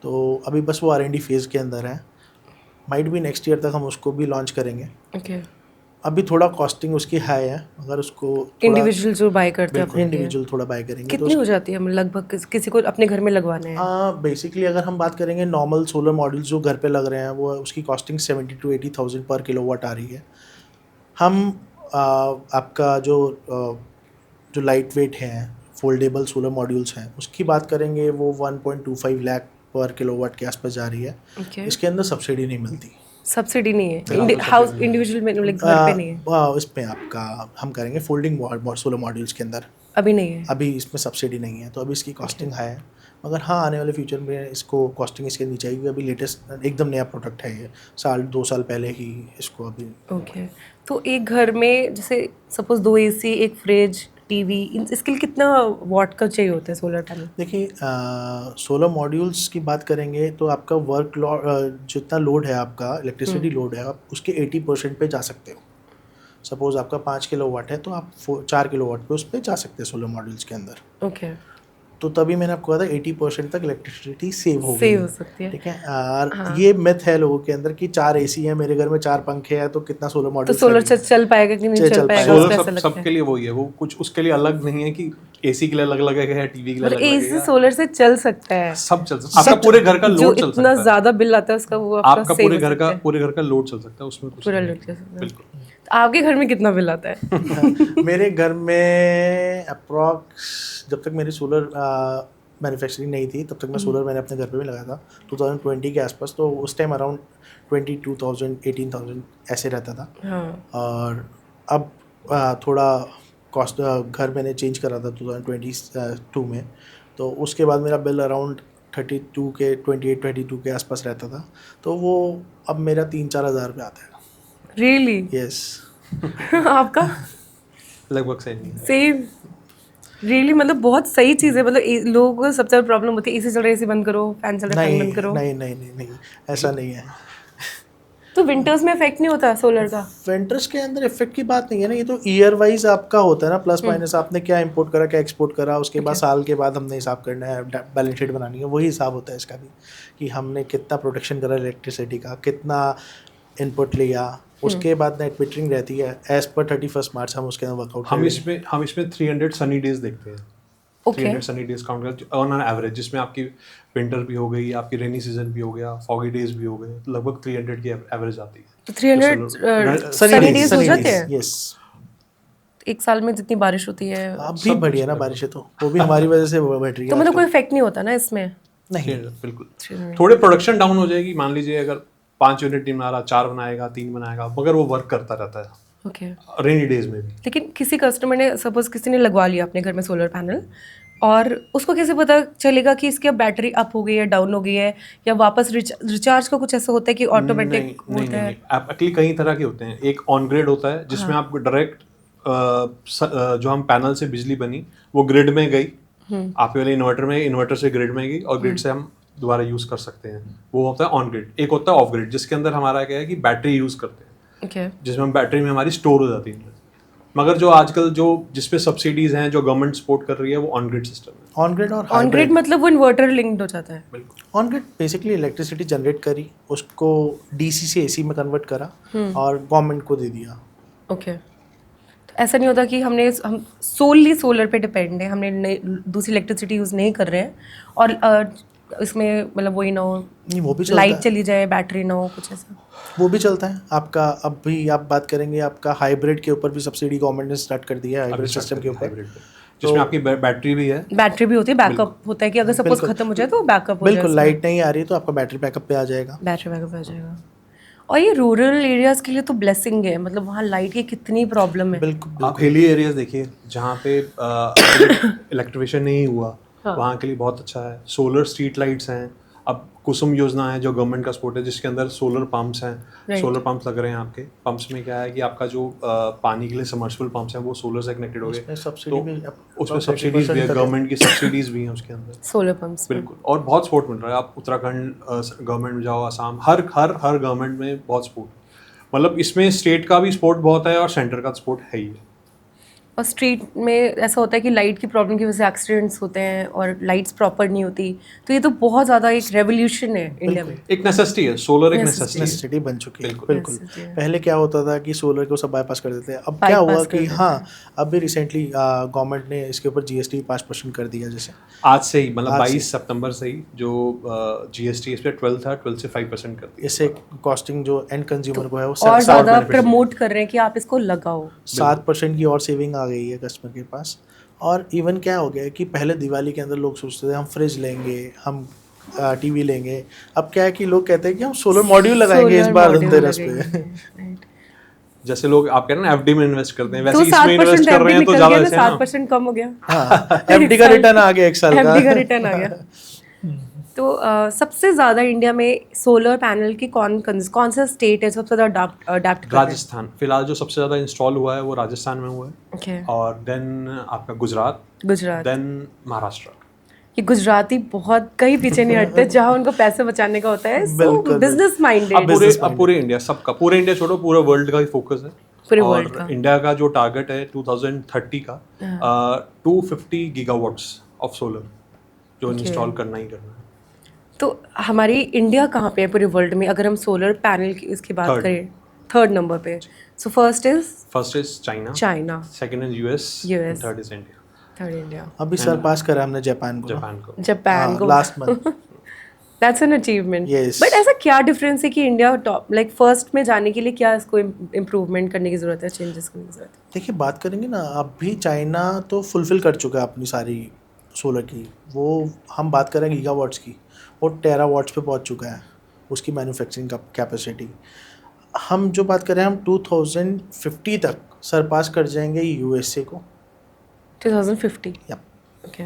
[SPEAKER 2] तो अभी बस वो R&D फेज़ के अंदर है। माइट भी नेक्स्ट ईयर तक हम उसको भी लॉन्च करेंगे।
[SPEAKER 1] ओके
[SPEAKER 2] अभी थोड़ा कॉस्टिंग उसकी हाई है, अगर उसको
[SPEAKER 1] इंडिविजुअल जो बाय करते हैं
[SPEAKER 2] इंडिविजुअल थोड़ा बाय करेंगे
[SPEAKER 1] कितनी हो जाती है लगभग किसी को अपने घर में लगवाना है?
[SPEAKER 2] बेसिकली अगर हम बात करेंगे नॉर्मल सोलर मॉडल्स जो घर पे लग रहे हैं वो उसकी कॉस्टिंग 70 to 80,000 पर किलोवाट आ रही है। हम आपका जो लाइट वेट है फोल्डेबल सोलर मॉड्यूल्स हैं उसकी बात करेंगे वो 1.25 लाख पर किलोवाट के आसपास जा रही है।
[SPEAKER 1] Okay.
[SPEAKER 2] इसके अंदर सब्सिडी नहीं मिलती।
[SPEAKER 1] सब्सिडी नहीं है हाउस इंडिविजुअल में लाइक घर पे नहीं है?
[SPEAKER 2] इसमें आपका हम करेंगे फोल्डिंग सोलर मॉड्यूल्स के अंदर
[SPEAKER 1] अभी नहीं है।
[SPEAKER 2] अभी इसमें सब्सिडी नहीं है, तो अभी इसकी कॉस्टिंग हाई है। मगर हाँ आने वाले फ्यूचर में इसको कॉस्टिंग इसके नीचे आएगी। अभी लेटेस्ट एकदम नया प्रोडक्ट है ये, 2 साल पहले ही इसको अभी।
[SPEAKER 1] ओके तो एक घर में जैसे सपोज 2 AC, एक फ्रिज, टीवी, इसके लिए कितना वाट का चाहिए होता है सोलर पैनल?
[SPEAKER 2] देखिए सोलर मॉड्यूल्स की बात करेंगे तो आपका वर्क जितना लोड है आपका इलेक्ट्रिसिटी लोड है आप उसके 80% पे जा सकते हो। सपोज आपका 5 किलोवाट है तो आप 4 किलोवाट पे उस पर जा सकते हैं सोलर मॉड्यूल्स के अंदर।
[SPEAKER 1] ओके
[SPEAKER 2] तो तभी मैंने आपको कहा था 80% तक इलेक्ट्रिसिटी सेव हो
[SPEAKER 1] सकती है।
[SPEAKER 2] ठीक है। और ये मिथ है लोगों के अंदर कि 4 AC है, मेरे घर में 4 पंखे हैं तो कितना सोलर
[SPEAKER 1] तो
[SPEAKER 2] मॉड्यूल
[SPEAKER 1] सोलर चल पाएगा कि नहीं चल पाएगा?
[SPEAKER 3] सोलर सबके लिए वही है, वो कुछ उसके लिए अलग नहीं है कि AC के लिए अलग लगेगा है, टीवी के लिए अलग लगेगा।
[SPEAKER 1] AC सोलर से चल सकता है,
[SPEAKER 3] सब चल सकता है। आपका पूरे घर का लोड चल सकता है।
[SPEAKER 1] इतना ज्यादा बिल आता है उसका वो
[SPEAKER 3] आपका पूरे घर का लोड चल सकता है, उसमें कुछ
[SPEAKER 1] पूरा लोड चल सकता है।
[SPEAKER 3] बिल्कुल।
[SPEAKER 1] आपके घर में कितना बिल आता है?
[SPEAKER 2] मेरे घर में अप्रॉक्स जब तक मेरी सोलर मैन्युफैक्चरिंग नहीं थी तब तक मैं सोलर मैंने अपने घर पे भी लगाया था 2020 के आसपास। तो उस टाइम अराउंड 22,000 18,000 ऐसे रहता था। और अब थोड़ा कॉस्ट घर मैंने चेंज करा था 2022 में, तो उसके बाद मेरा बिल अराउंड 32 के 22 के आसपास रहता था। तो वो अब मेरा 3-4 हज़ार रुपये आता है।
[SPEAKER 1] रियली?
[SPEAKER 2] यस।
[SPEAKER 1] आपका
[SPEAKER 3] लगभग
[SPEAKER 1] सेम। रियली मतलब बहुत सही चीज़ है। मतलब लोगों को सबसे ज़्यादा प्रॉब्लम होती है AC चल रहा है AC बंद करो, फैन चल रहा है फैन बंद करो।
[SPEAKER 2] नहीं ऐसा नहीं है।
[SPEAKER 1] तो विंटर्स में इफेक्ट नहीं होता सोलर का?
[SPEAKER 2] विंटर्स के अंदर इफेक्ट की बात नहीं है ना, ये तो ईयर वाइज आपका होता है ना, प्लस माइनस आपने क्या इंपोर्ट करा क्या एक्सपोर्ट करा, उसके बाद साल के बाद हमने हिसाब करना है, बैलेंस शीट बनानी है, वही हिसाब होता है इसका भी कि हमने कितना प्रोटेक्शन करा इलेक्ट्रिसिटी का, कितना इनपुट लिया, उसके बाद नेट मीटरिंग रहती है एज पर 31 मार्च हम उसके अंदर वर्कआउट।
[SPEAKER 3] हम इसमें 300 सनी डेज देखते हैं। 300 सनी डेज काउंट करते ऑन एन एवरेज, जिसमें आपकी विंटर भी हो गई, आपकी रेनी सीजन भी हो गया, फॉगी डेज भी हो गए, लगभग 300 की एवरेज आती है।
[SPEAKER 1] तो 300 सनी डेज हो जाते हैं?
[SPEAKER 2] यस।
[SPEAKER 1] एक साल में जितनी बारिश होती है
[SPEAKER 2] अब भी बढ़ी है ना बारिश है, तो वो भी हमारी वजह से बढ़ रही है।
[SPEAKER 1] तो मतलब कोई इफेक्ट नहीं होता ना इसमें?
[SPEAKER 2] नहीं
[SPEAKER 3] बिल्कुल। थोड़े प्रोडक्शन डाउन हो जाएगी, मान लीजिए अगर 5 यूनिट टीम बना रहा, 4 बनाएगा, 3 बनाएगा, मगर वो वर्क करता रहता है
[SPEAKER 1] ओके
[SPEAKER 3] रेनी डेज में भी।
[SPEAKER 1] लेकिन किसी कस्टमर ने सपोज किसी ने लगवा लिया अपने घर में सोलर पैनल, और उसको कैसे पता चलेगा कि इसकी अब बैटरी अप हो गई है, डाउन हो गई है, या वापस रिचार्ज का कुछ ऐसा होता है कि ऑटोमेटिक होता है?
[SPEAKER 3] एक्चुअली कई तरह के होते हैं। एक ऑन ग्रिड होता है जिसमें आप डायरेक्ट जो हम पैनल से बिजली बनी वो ग्रिड में गई, आपके वाले इन्वर्टर से ग्रिड में गई और ग्रिड से हम दोबारा यूज कर सकते हैं, वो होता है ऑन ग्रिड। एक होता है ऑफ ग्रिड जिसके अंदर हमारा क्या है कि बैटरी यूज करते हैं, जिसमें हम बैटरी में हमारी स्टोर हो जाती है। मगर जो आजकल जिसपे सब्सिडीज हैं जो गवर्नमेंट सपोर्ट कर रही है वो ऑन ग्रिड सिस्टम है।
[SPEAKER 1] ऑन ग्रिड मतलब वो इन्वर्टर लिंक्ड हो जाता है?
[SPEAKER 3] बिल्कुल।
[SPEAKER 2] On grid basically electricity generate करी, उसको डीसी से एसी में कन्वर्ट करा और गवर्नमेंट को दे दिया।
[SPEAKER 1] ओके। तो ऐसा नहीं होता कि हम सोलली सोलर पे डिपेंड है, हमने दूसरी इलेक्ट्रिसिटी यूज़ नहीं कर रहे हैं और इसमें मतलब वही ना हो,
[SPEAKER 2] वो भी
[SPEAKER 1] लाइट चली जाए, बैटरी ना हो, कुछ ऐसा?
[SPEAKER 2] वो भी चलता है आपका। अब भी आप बात करेंगे आपका हाइब्रिड के ऊपर भी सब्सिडी गवर्नमेंट ने स्टार्ट कर दिया है, हाइब्रिड सिस्टम के ऊपर,
[SPEAKER 3] जिसमें आपकी बैटरी भी है।
[SPEAKER 1] बैटरी भी होती है, बैकअप होता है कि अगर सपोज खत्म हो जाए तो बैकअप हो जाए।
[SPEAKER 2] बिल्कुल, लाइट नहीं आ रही तो आपका बैटरी बैकअप पे आ जाएगा।
[SPEAKER 1] बैटरी बैकअप आ जाएगा। और ये रूरल एरियाज के लिए तो ब्लेसिंग है, मतलब वहाँ लाइट की कितनी प्रॉब्लम है।
[SPEAKER 2] बिल्कुल।
[SPEAKER 3] आप हिली एरियाज देखिए जहाँ पे इलेक्ट्रिफिकेशन नहीं हुआ, वहाँ के लिए बहुत अच्छा है। सोलर स्ट्रीट लाइट्स हैं, अब कुसुम योजना है जो गवर्नमेंट का सपोर्ट है, जिसके अंदर सोलर पंप्स हैं। सोलर पंप्स लग रहे हैं आपके। पंप्स में क्या है कि आपका जो पानी के लिए सबमर्सिबल पंप्स हैं वो सोलर से कनेक्टेड हो गए, तो उसमें सब्सिडीज भी है, गवर्नमेंट की सब्सिडीज भी हैं उसके अंदर
[SPEAKER 1] सोलर पंप्स।
[SPEAKER 3] बिल्कुल। और बहुत सपोर्ट मिल रहा है। आप उत्तराखंड गवर्नमेंट में जाओ, असम, हर गवर्नमेंट में बहुत सपोर्ट। मतलब इसमें स्टेट का भी सपोर्ट बहुत है और सेंटर का सपोर्ट है ही है।
[SPEAKER 1] और स्ट्रीट में ऐसा होता है कि लाइट की प्रॉब्लम की वजह से एक्सीडेंट्स होते हैं और लाइट्स प्रॉपर नहीं होती, तो ये तो बहुत ज़्यादा एक रेवोल्यूशन है इंडिया में।
[SPEAKER 3] एक नेसेसिटी है, सोलर एक नेसेसिटी है।
[SPEAKER 2] नेसेसिटी बन चुकी है,
[SPEAKER 3] बिल्कुल।
[SPEAKER 2] बिल्कुल।
[SPEAKER 1] Necessity है।
[SPEAKER 2] पहले क्या होता था कि सोलर को सब बाईपास कर देते हैं, अब क्या हुआ
[SPEAKER 1] Bypass कर
[SPEAKER 2] कि
[SPEAKER 1] देते
[SPEAKER 2] हाँ, अभी रिसेंटली गवर्नमेंट ने इसके ऊपर जीएसटी 5% कर दिया। जैसे
[SPEAKER 3] आज से ही मतलब
[SPEAKER 2] आज से।
[SPEAKER 3] 22 सितंबर से ही जो जीएसटी इस पे 12 था, 12 से 5% कर दिया।
[SPEAKER 2] इससे कॉस्टिंग जो एंड कंज्यूमर को है वो
[SPEAKER 1] और ज़्यादा
[SPEAKER 3] benefits
[SPEAKER 1] प्रमोट कर रहे हैं कि आप इसको लगाओ।
[SPEAKER 2] 7% की और सेविंग आ गई है कस्टमर के पास। और इवन क्या हो गया है कि पहले दिवाली के अंदर लोग सोचते थे हम फ्रिज लेंगे, हम टीवी लेंगे, अब क्या है कि लोग कहते हैं कि हम सोलर मॉड्यूल लगाएंगे इस बार धनतेरस पे।
[SPEAKER 3] जैसे लोग आप कह रहे हैं ना एफडी में इन्वेस्ट करते हैं, वैसे
[SPEAKER 1] तो
[SPEAKER 3] इसमें इन्वेस्ट कर रहे हैं तो ज्यादा अच्छा है ना।
[SPEAKER 1] 7% कम हो गया।
[SPEAKER 2] हाँ, एफडी का रिटर्न आ गया 1 साल का।
[SPEAKER 1] एफडी का रिटर्न आ गया। तो सबसे ज़्यादा इंडिया में सोलर पैनल की कौन सा स्टेट है सबसे ज़्यादा अडाप्ट कर रहा है?
[SPEAKER 3] राजस्थान फिलहाल जो सबसे ज्यादा इंस्टॉल हुआ है वो राजस्थान में हुआ है,
[SPEAKER 1] Okay.
[SPEAKER 3] और देन आपका गुजरात,
[SPEAKER 1] गुजरात।
[SPEAKER 3] देन महाराष्ट्र।
[SPEAKER 1] ये गुजराती बहुत कहीं पीछे नहीं हटते जहाँ उनको पैसे बचाने का होता है,
[SPEAKER 2] बिल्कुल।
[SPEAKER 1] Business minded.
[SPEAKER 3] अब पूरे इंडिया सबका, पूरे इंडिया छोड़ो, पूरे वर्ल्ड का ही फोकस है।
[SPEAKER 1] पूरे
[SPEAKER 3] और
[SPEAKER 1] वर्ल्ड का।
[SPEAKER 3] इंडिया का जो टारगेट है 2030 का 250 गीगावाट्स ऑफ सोलर जो इंस्टॉल करना ही करना है।
[SPEAKER 1] तो हमारी इंडिया कहाँ पे है पूरे वर्ल्ड में अगर हम सोलर पैनल की इसकी बात
[SPEAKER 3] Third.
[SPEAKER 1] करें? 3rd नंबर पे। So first
[SPEAKER 3] is China,
[SPEAKER 1] China,
[SPEAKER 3] second is US,
[SPEAKER 1] US.
[SPEAKER 3] Third is India.
[SPEAKER 1] 3rd India,
[SPEAKER 2] अभी सरपास करा हमने जापान को।
[SPEAKER 1] जापान को।
[SPEAKER 2] Last month.
[SPEAKER 1] That's an achievement.
[SPEAKER 2] Yes.
[SPEAKER 1] But ऐसा क्या डिफरेंस है कि इंडिया टॉप लाइक फर्स्ट में जाने के लिए क्या इसको इम्प्रूवमेंट करने की जरूरत है, चेंजेस करने की जरूरत है?
[SPEAKER 2] देखिए, बात करेंगे ना, अभी चाइना तो फुलफिल कर चुका है अपनी सारी सोलर की। वो हम बात करें गीगावाट्स की, वो टेरावाट्स पे पहुंच चुका है उसकी मैन्युफैक्चरिंग कैपेसिटी। हम जो बात करें, हम 2050 तक सरपास कर जाएंगे यूएसए को।
[SPEAKER 1] 2050।
[SPEAKER 2] या
[SPEAKER 1] ओके।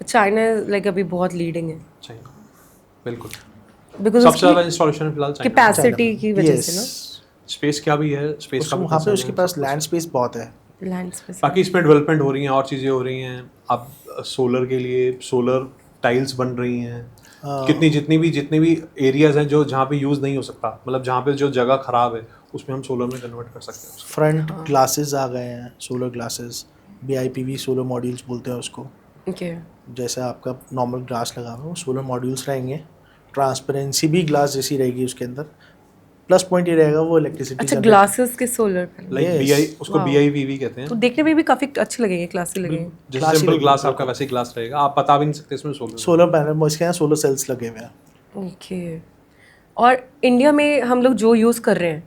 [SPEAKER 1] चाइना लाइक अभी बहुत लीडिंग है
[SPEAKER 3] चाइना बिल्कुल
[SPEAKER 1] बिकॉज
[SPEAKER 3] सबसे ज्यादा इंस्टॉलेशन है फिलहाल चाइना।
[SPEAKER 1] कैपेसिटी की वजह से ना,
[SPEAKER 3] स्पेस क्या भी है, स्पेस का भी
[SPEAKER 2] वहाँ पे
[SPEAKER 3] concern
[SPEAKER 2] उसके
[SPEAKER 3] है,
[SPEAKER 2] पास
[SPEAKER 3] सब कुछ।
[SPEAKER 2] लैंड स्पेस बहुत है।
[SPEAKER 1] Land space.
[SPEAKER 3] बाकी इसमें डेवलपमेंट हो रही हैं और चीज़ें हो रही हैं। अब सोलर के लिए सोलर टाइल्स बन रही हैं, जितनी भी एरियाज हैं जो जहाँ पे यूज़ नहीं हो सकता, मतलब जहाँ पे जो जगह खराब है उसमें हम सोलर में कन्वर्ट कर सकते हैं।
[SPEAKER 2] फ्रंट ग्लासेस आ गए हैं, solar glasses, BIPV solar modules बोलते हैं उसको।
[SPEAKER 1] ओके।
[SPEAKER 2] जैसा आपका नॉर्मल ग्लास लगा हुआ है, वो सोलर मॉड्यूल्स रहेंगे। ट्रांसपेरेंसी भी ग्लास जैसी रहेगी उसके अंदर। प्लस पॉइंट ये रहेगा वो इलेक्ट्रिसिटी
[SPEAKER 1] अच्छा, ग्लासेस के सोलर पैनल
[SPEAKER 3] लाइक
[SPEAKER 2] Yes.
[SPEAKER 3] उसको BIPV कहते हैं।
[SPEAKER 1] तो देखने में भी काफी अच्छे लगेंगे, क्लासी लगेंगे।
[SPEAKER 3] जैसे
[SPEAKER 2] Classy
[SPEAKER 3] सिंपल
[SPEAKER 2] लगेगा,
[SPEAKER 3] ग्लास आपका वैसे ही ग्लास रहेगा, आप बता भी नहीं सकते इसमें सोलर।
[SPEAKER 2] सोलर पैनल, इसके यहाँ सोलर सेल्स लगे हुए हैं।
[SPEAKER 1] ओके। और इंडिया में हम लोग जो यूज़ कर रहे हैं,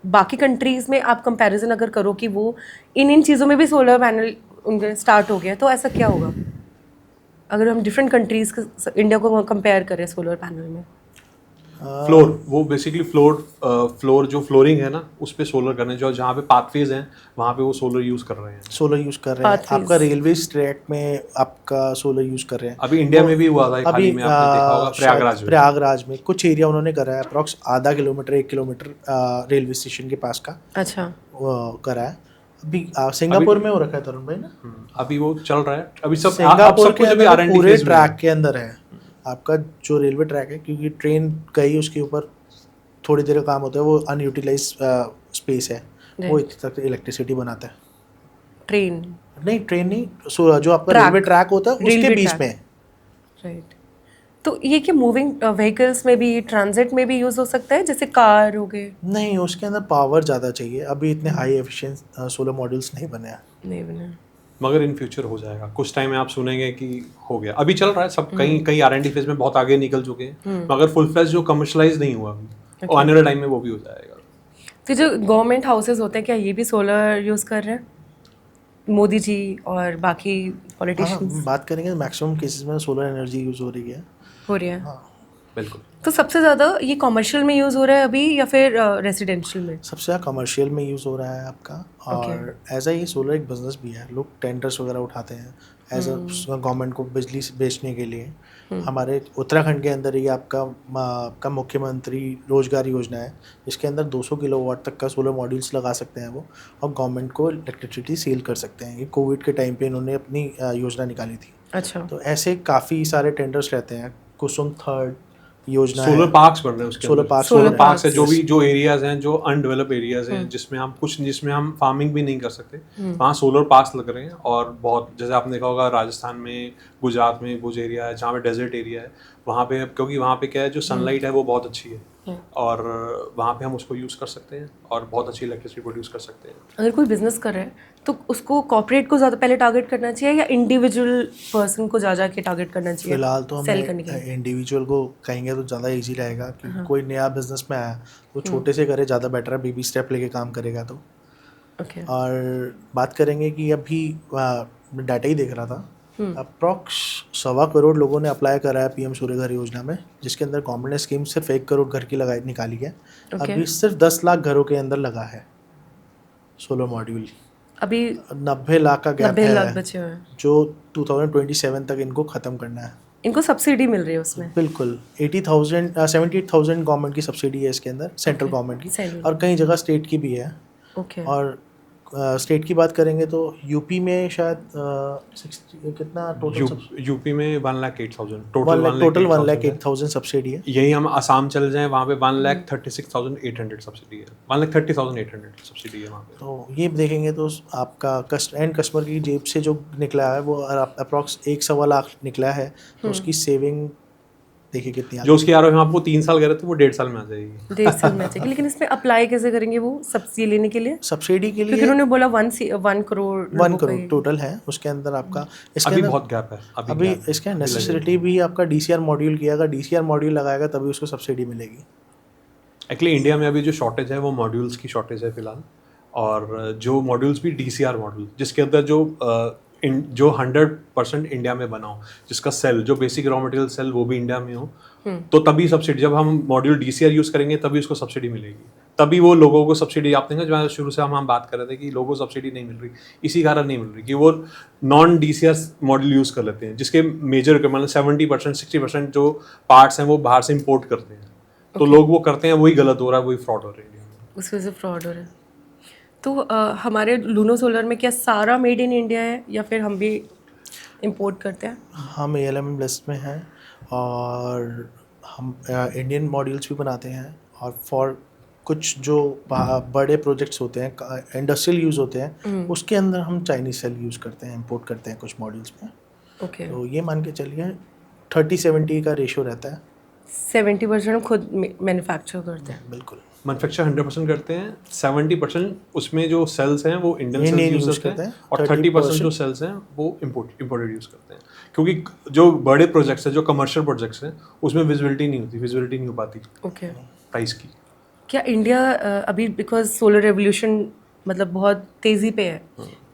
[SPEAKER 1] बाकी कंट्रीज़ में आप कंपैरिजन अगर करो कि वो इन चीज़ों में भी सोलर पैनल उनके स्टार्ट हो गया, तो ऐसा क्या होगा अगर हम डिफरेंट कंट्रीज़ के इंडिया को कंपेयर करें सोलर पैनल में?
[SPEAKER 3] फ्लोर, वो बेसिकली फ्लोर जो फ्लोरिंग है ना उस पे सोलर करने, जो जहाँ पे पाथवेज हैं वहाँ पे वो सोलर यूज कर रहे हैं।
[SPEAKER 2] सोलर यूज कर रहे हैं।
[SPEAKER 1] Pathways.
[SPEAKER 2] आपका रेलवे ट्रैक में आपका सोलर यूज कर रहे हैं।
[SPEAKER 3] अभी इंडिया में भी हुआ था, हाल ही में आपने देखा होगा
[SPEAKER 2] शायद प्रयागराज में कुछ एरिया उन्होंने करा है, अप्रॉक्स आधा किलोमीटर 1 किलोमीटर रेलवे स्टेशन के पास का
[SPEAKER 1] अच्छा,
[SPEAKER 2] करा है। अभी सिंगापुर में हो रखा है तरुण भाई ना।
[SPEAKER 3] अभी वो चल रहा है, अभी सब
[SPEAKER 2] सिंगापुर के
[SPEAKER 3] अभी
[SPEAKER 2] अंदर
[SPEAKER 3] R&D
[SPEAKER 2] पूरे
[SPEAKER 3] phase में है।
[SPEAKER 2] ट्रैक के अंदर है आपका जो रेलवे ट्रैक है, क्योंकि ट्रेन गई उसके ऊपर थोड़ी देर का काम होता है, वो अनयूटिलाइज स्पेस है, वो इतनी तक इलेक्ट्रिसिटी बनाता है।
[SPEAKER 1] ट्रेन
[SPEAKER 2] नहीं, ट्रेन नहीं, जो आपका
[SPEAKER 1] Track.
[SPEAKER 2] रेलवे ट्रैक होता है उसके
[SPEAKER 1] Railway
[SPEAKER 2] बीच
[SPEAKER 1] track.
[SPEAKER 2] में है।
[SPEAKER 1] राइट। तो ये कि मूविंग व्हीकल्स में भी, ट्रांजिट में भी यूज़ हो सकता है, जैसे कार हो गए?
[SPEAKER 2] नहीं, उसके अंदर पावर ज़्यादा चाहिए, अभी इतने हाई एफिशिएंट सोलर मॉड्यूल्स नहीं बने हैं।
[SPEAKER 1] नहीं बना।
[SPEAKER 3] मगर इन फ्यूचर हो जाएगा, कुछ टाइम में आप सुनेंगे कि हो गया। अभी चल रहा है सब, कई R&D फेज में बहुत आगे निकल चुके हैं, मगर फुल फ्लैश जो कमर्शलाइज नहीं हुआ अभी, और आने वाले टाइम में वो भी हो जाएगा।
[SPEAKER 1] तो जो गवर्नमेंट हाउसेस होते हैं, क्या ये भी सोलर यूज़ कर रहे हैं? मोदी जी और बाकी पॉलिटिशियंस
[SPEAKER 2] हाँ, बात करेंगे मैक्सिमम केसेस में सोलर एनर्जी यूज़ हो रही है।
[SPEAKER 1] हो रही है।
[SPEAKER 3] बिल्कुल।
[SPEAKER 1] तो सबसे ज़्यादा ये कॉमर्शियल में यूज़ हो रहा है अभी या फिर रेजिडेंशियल में?
[SPEAKER 2] सबसे ज़्यादा कमर्शियल में यूज़ हो रहा है आपका, और एज ये सोलर एक बिजनेस भी है, लोग टेंडर्स वगैरह उठाते हैं एज अ गवर्नमेंट को बिजली बेचने के लिए। हमारे उत्तराखंड के अंदर ही आपका मुख्यमंत्री रोजगार योजना है, इसके अंदर 200 किलोवाट तक का सोलर मॉड्यूल्स लगा सकते हैं वो, और गवर्नमेंट को इलेक्ट्रिसिटी सेल कर सकते हैं। ये कोविड के टाइम पे इन्होंने अपनी योजना निकाली थी।
[SPEAKER 1] अच्छा।
[SPEAKER 2] तो ऐसे काफ़ी सारे टेंडर्स रहते हैं, कुसुम 3rd, योजना है।
[SPEAKER 3] सोलर पार्क्स बन रहे हैं उसके
[SPEAKER 2] सोलर
[SPEAKER 3] अंदर।
[SPEAKER 2] पार्क
[SPEAKER 3] सोलर पार्क्स है, जो एरियाज हैं, जो अनडेवलप एरियाज हैं, जिसमें हम फार्मिंग भी नहीं कर सकते, वहाँ सोलर पार्क्स लग रहे हैं। और बहुत, जैसे आपने देखा होगा राजस्थान में, गुजरात में भुज एरिया है जहाँ पे डेजर्ट एरिया है, वहाँ पे, क्योंकि वहाँ पे क्या है, जो सनलाइट है वो बहुत अच्छी है, और वहाँ पे हम उसको यूज़ कर सकते हैं और बहुत अच्छी इलेक्ट्रिसिटी प्रोड्यूस कर सकते हैं।
[SPEAKER 1] अगर कोई बिजनेस कर रहा है तो उसको कॉर्पोरेट को ज़्यादा पहले टारगेट करना चाहिए या इंडिविजुअल पर्सन को जा के टारगेट करना चाहिए?
[SPEAKER 2] फिलहाल तो
[SPEAKER 1] सेल करने के
[SPEAKER 2] हम
[SPEAKER 1] लिए
[SPEAKER 2] इंडिविजुअल को कहेंगे तो ज़्यादा इजी रहेगा, क्योंकि कोई नया बिजनेस में आया तो छोटे से करे, ज़्यादा बेटर है, बेबी स्टेप लेके काम करेगा तो।
[SPEAKER 1] ओके।
[SPEAKER 2] और बात करेंगे कि अभी डाटा ही देख रहा था, अप्रॉक्स 1.25 करोड़ लोगों ने अप्लाई करा है पीएम सूर्य घर योजना में, जिसके अंदर गवर्नमेंट ने स्कीम सिर्फ 1 करोड़ घर की निकाली है। अभी सिर्फ 10 लाख घरों के अंदर लगा है सोलर मॉड्यूल।
[SPEAKER 1] अभी
[SPEAKER 2] 90 लाख का गैप
[SPEAKER 1] 90 लाख
[SPEAKER 2] है
[SPEAKER 1] बचे हुए हैं,
[SPEAKER 2] जो 2027 तक इनको ख़त्म करना है।
[SPEAKER 1] इनको सब्सिडी मिल रही है उसमें?
[SPEAKER 2] बिल्कुल 78,000 गवर्नमेंट की सब्सिडी है इसके अंदर, सेंट्रल गवर्नमेंट की, और कई जगह स्टेट की भी है।
[SPEAKER 1] ओके।
[SPEAKER 2] और स्टेट की बात करेंगे तो यूपी में शायद 60 कितना टोटल
[SPEAKER 3] यूपी में 1,08,000
[SPEAKER 2] टोटल
[SPEAKER 3] 1,08,000
[SPEAKER 2] 1,08,000 सब्सिडी है।
[SPEAKER 3] यही हम असम चल जाएं, वहाँ पे 1,36,800 सब्सिडी है, 1,30,800 सब्सिडी है वहाँ पे।
[SPEAKER 2] तो ये देखेंगे तो आपका एंड कस्टमर की जेब से जो निकला है वो अप्रॉक्स 1.25 लाख निकला है, तो उसकी सेविंग देखिए कितनी।
[SPEAKER 3] जो उसकी आर आपको 3 साल कह रहे थे वो 1.5 साल में आ जाएगी।
[SPEAKER 1] 1.5 साल में आ जाएगी। लेकिन इसमें अप्लाई कैसे करेंगे वो सब्सिडी लेने के लिए?
[SPEAKER 2] सब्सिडी के लिए
[SPEAKER 1] क्योंकि उन्होंने बोला 1 करोड़
[SPEAKER 2] 1 करोड़ टोटल है उसके अंदर आपका। इसके
[SPEAKER 3] अभी
[SPEAKER 2] अंदर
[SPEAKER 3] बहुत गैप है,
[SPEAKER 2] अभी इसका नेसेसिटी भी आपका डीसीआर मॉड्यूल किया, अगर डीसीआर मॉड्यूल लगाएगा तभी उसको सब्सिडी मिलेगी।
[SPEAKER 3] एक्चुअली इंडिया में अभी जो शॉर्टेज है वो मॉड्यूल्स की शॉर्टेज है फिलहाल, और जो मॉड्यूल्स भी डीसीआर मॉड्यूल, जिसके अंदर जो 100% इंडिया में बना हो, जिसका सेल, जो बेसिक रॉ मटेरियल सेल वो भी इंडिया में हो, तो तभी सब्सिडी, जब हम मॉड्यूल डीसीआर यूज़ करेंगे तभी उसको सब्सिडी मिलेगी, तभी वो लोगों को सब्सिडी। आप देखेंगे जो शुरू से हम बात कर रहे थे कि लोगों को सब्सिडी नहीं मिल रही, इसी कारण नहीं मिल रही कि वो नॉन डीसीआर मॉड्यूल यूज़ कर लेते हैं, जिसके मेजर मतलब 70% 60% जो पार्ट्स हैं वो बाहर से इम्पोर्ट करते हैं। तो लोग वो करते हैं, वही गलत हो रहा है, वही फ्रॉड हो रहा है इंडिया में,
[SPEAKER 1] उस वजह से फ्रॉड हो रहा है। तो हमारे लूनो सोलर में क्या सारा मेड इन इंडिया है या फिर हम भी इंपोर्ट करते हैं?
[SPEAKER 2] हम ALMM लिस्ट में हैं और हम इंडियन मॉड्यूल्स भी बनाते हैं, और फॉर कुछ जो बड़े प्रोजेक्ट्स होते हैं, इंडस्ट्रियल यूज़ होते हैं, उसके अंदर हम चाइनीज सेल यूज़ करते हैं, इंपोर्ट करते हैं कुछ मॉड्यूल्स में।
[SPEAKER 1] ओके।
[SPEAKER 2] तो ये मान के चलिए 30-70 का रेशो रहता है।
[SPEAKER 1] 70% हम खुद मैन्युफैक्चर करते हैं?
[SPEAKER 2] बिल्कुल,
[SPEAKER 3] मैन्युफैक्चर 100% करते हैं, 70% उसमें जो सेल्स हैं वो इंडियन सेल्स यूज़ करते हैं, और 30% जो सेल्स हैं वो इम्पोर्टेड यूज़ करते हैं, क्योंकि जो बड़े प्रोजेक्ट्स हैं, जो कमर्शियल प्रोजेक्ट्स हैं, उसमें विजिबिलिटी नहीं हो पाती
[SPEAKER 1] ओके।
[SPEAKER 3] प्राइस की।
[SPEAKER 1] क्या इंडिया अभी बिकॉज सोलर रेवोल्यूशन मतलब बहुत तेज़ी पे है,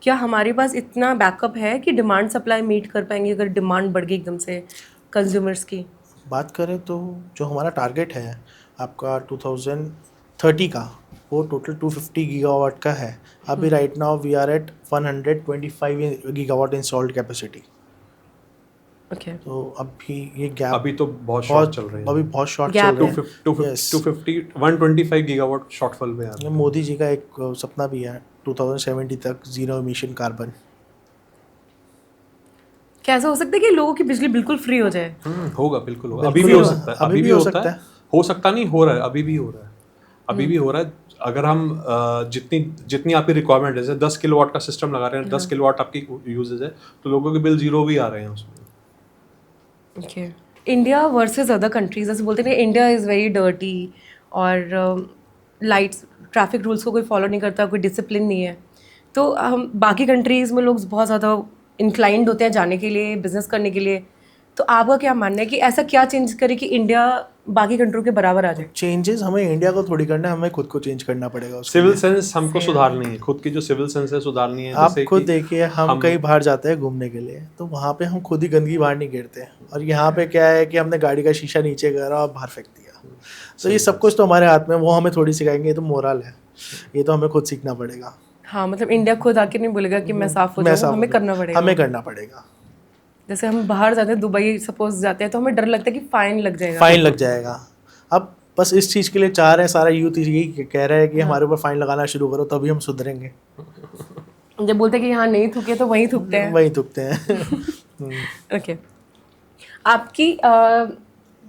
[SPEAKER 1] क्या हमारे पास इतना बैकअप है कि डिमांड सप्लाई मीट कर पाएंगे अगर डिमांड बढ़ गई एकदम से कंज्यूमर्स की?
[SPEAKER 2] बात करें तो जो हमारा टारगेट है आपका 2030 का, वो टोटल 250 गीगावाट का है। अभी right now we are at 125 gigawatt installed capacity.
[SPEAKER 1] Okay.
[SPEAKER 2] तो अभी ये गैप
[SPEAKER 3] अभी तो बहुत शॉर्ट चल रहे हैं,
[SPEAKER 2] अभी बहुत शॉर्ट चल
[SPEAKER 1] Gap
[SPEAKER 2] रहे
[SPEAKER 1] है।
[SPEAKER 2] हैं।
[SPEAKER 3] 125 गीगावाट शॉर्टफॉल में आ रहा है।
[SPEAKER 2] मोदी जी का एक सपना भी है 2070 तक जीरो एमिशन कार्बन।
[SPEAKER 1] कैसा हो सकता है कि लोगों की बिजली बिल्कुल फ्री हो जाए?
[SPEAKER 3] होगा, बिल्कुल होगा,
[SPEAKER 2] बिल्कुल
[SPEAKER 3] अभी भी हो
[SPEAKER 2] होगा।
[SPEAKER 3] सकता है,
[SPEAKER 2] अभी
[SPEAKER 3] अभी
[SPEAKER 2] भी
[SPEAKER 3] भी
[SPEAKER 2] हो
[SPEAKER 3] होता
[SPEAKER 2] सकता
[SPEAKER 3] है, हो सकता नहीं, हो रहा है, अभी भी हो रहा है, अभी भी हो रहा है। अगर हम जितनी आपकी रिक्वायरमेंट है, जैसे 10 किलोवाट का सिस्टम लगा रहे हैं, 10 किलोवाट आपकी यूजेज है, तो लोगों के बिल जीरो भी आ रहे हैं उसमें।
[SPEAKER 1] Okay. India versus other countries, जैसे बोलते हैं इंडिया इज़ वेरी डर्टी और लाइट्स ट्रैफिक रूल्स को कोई फॉलो नहीं करता, कोई डिसिप्लिन नहीं है, तो हम बाकी कंट्रीज़ में लोग बहुत ज़्यादा इंक्लाइंड होते हैं जाने के लिए, बिजनेस करने के लिए। तो आपका क्या मानना है कि ऐसा क्या चेंज करे कि इंडिया बाकी कंट्रियों के बराबर आ जाए?
[SPEAKER 2] चेंजेस हमें इंडिया को थोड़ी करना है, हमें खुद को चेंज करना पड़ेगा।
[SPEAKER 3] सिविल सेंस हमको सुधारनी है, खुद की जो सिविल सेंस है सुधारनी है।
[SPEAKER 2] आप खुद देखिए, हम कहीं बाहर जाते हैं घूमने के लिए, तो वहाँ पे हम खुद ही गंदगी बाहर नहीं गिरते, और यहाँ पे क्या है कि हमने गाड़ी का शीशा नीचे करा और बाहर फेंक दिया। तो ये सब कुछ तो हमारे हाथ में, वो हमें थोड़ी सिखाएंगे, ये तो मोरल है, ये तो हमें खुद सीखना पड़ेगा।
[SPEAKER 1] हाँ, मतलब इंडिया खुद आके नहीं बोलेगा कि मैं साफ हो जाऊँ, हमें करना पड़ेगा।
[SPEAKER 2] हमें करना पड़ेगा।
[SPEAKER 1] जैसे हम बाहर जाते हैं, दुबई सपोज जाते हैं, तो हमें डर लगता है कि फाइन लग जाएगा।
[SPEAKER 2] फाइन लग जाएगा। अब बस इस चीज़ के लिए चाह रहे हैं, सारा यूथ यही कह रहा है कि हमारे ऊपर फाइन लगाना शुरू करो, तभी हम सुधरेंगे।
[SPEAKER 1] जब बोलते हैं कि यहाँ नहीं थूके तो वहीं थूकते हैं,
[SPEAKER 2] वहीं थूकते हैं।
[SPEAKER 1] ओके। आपकी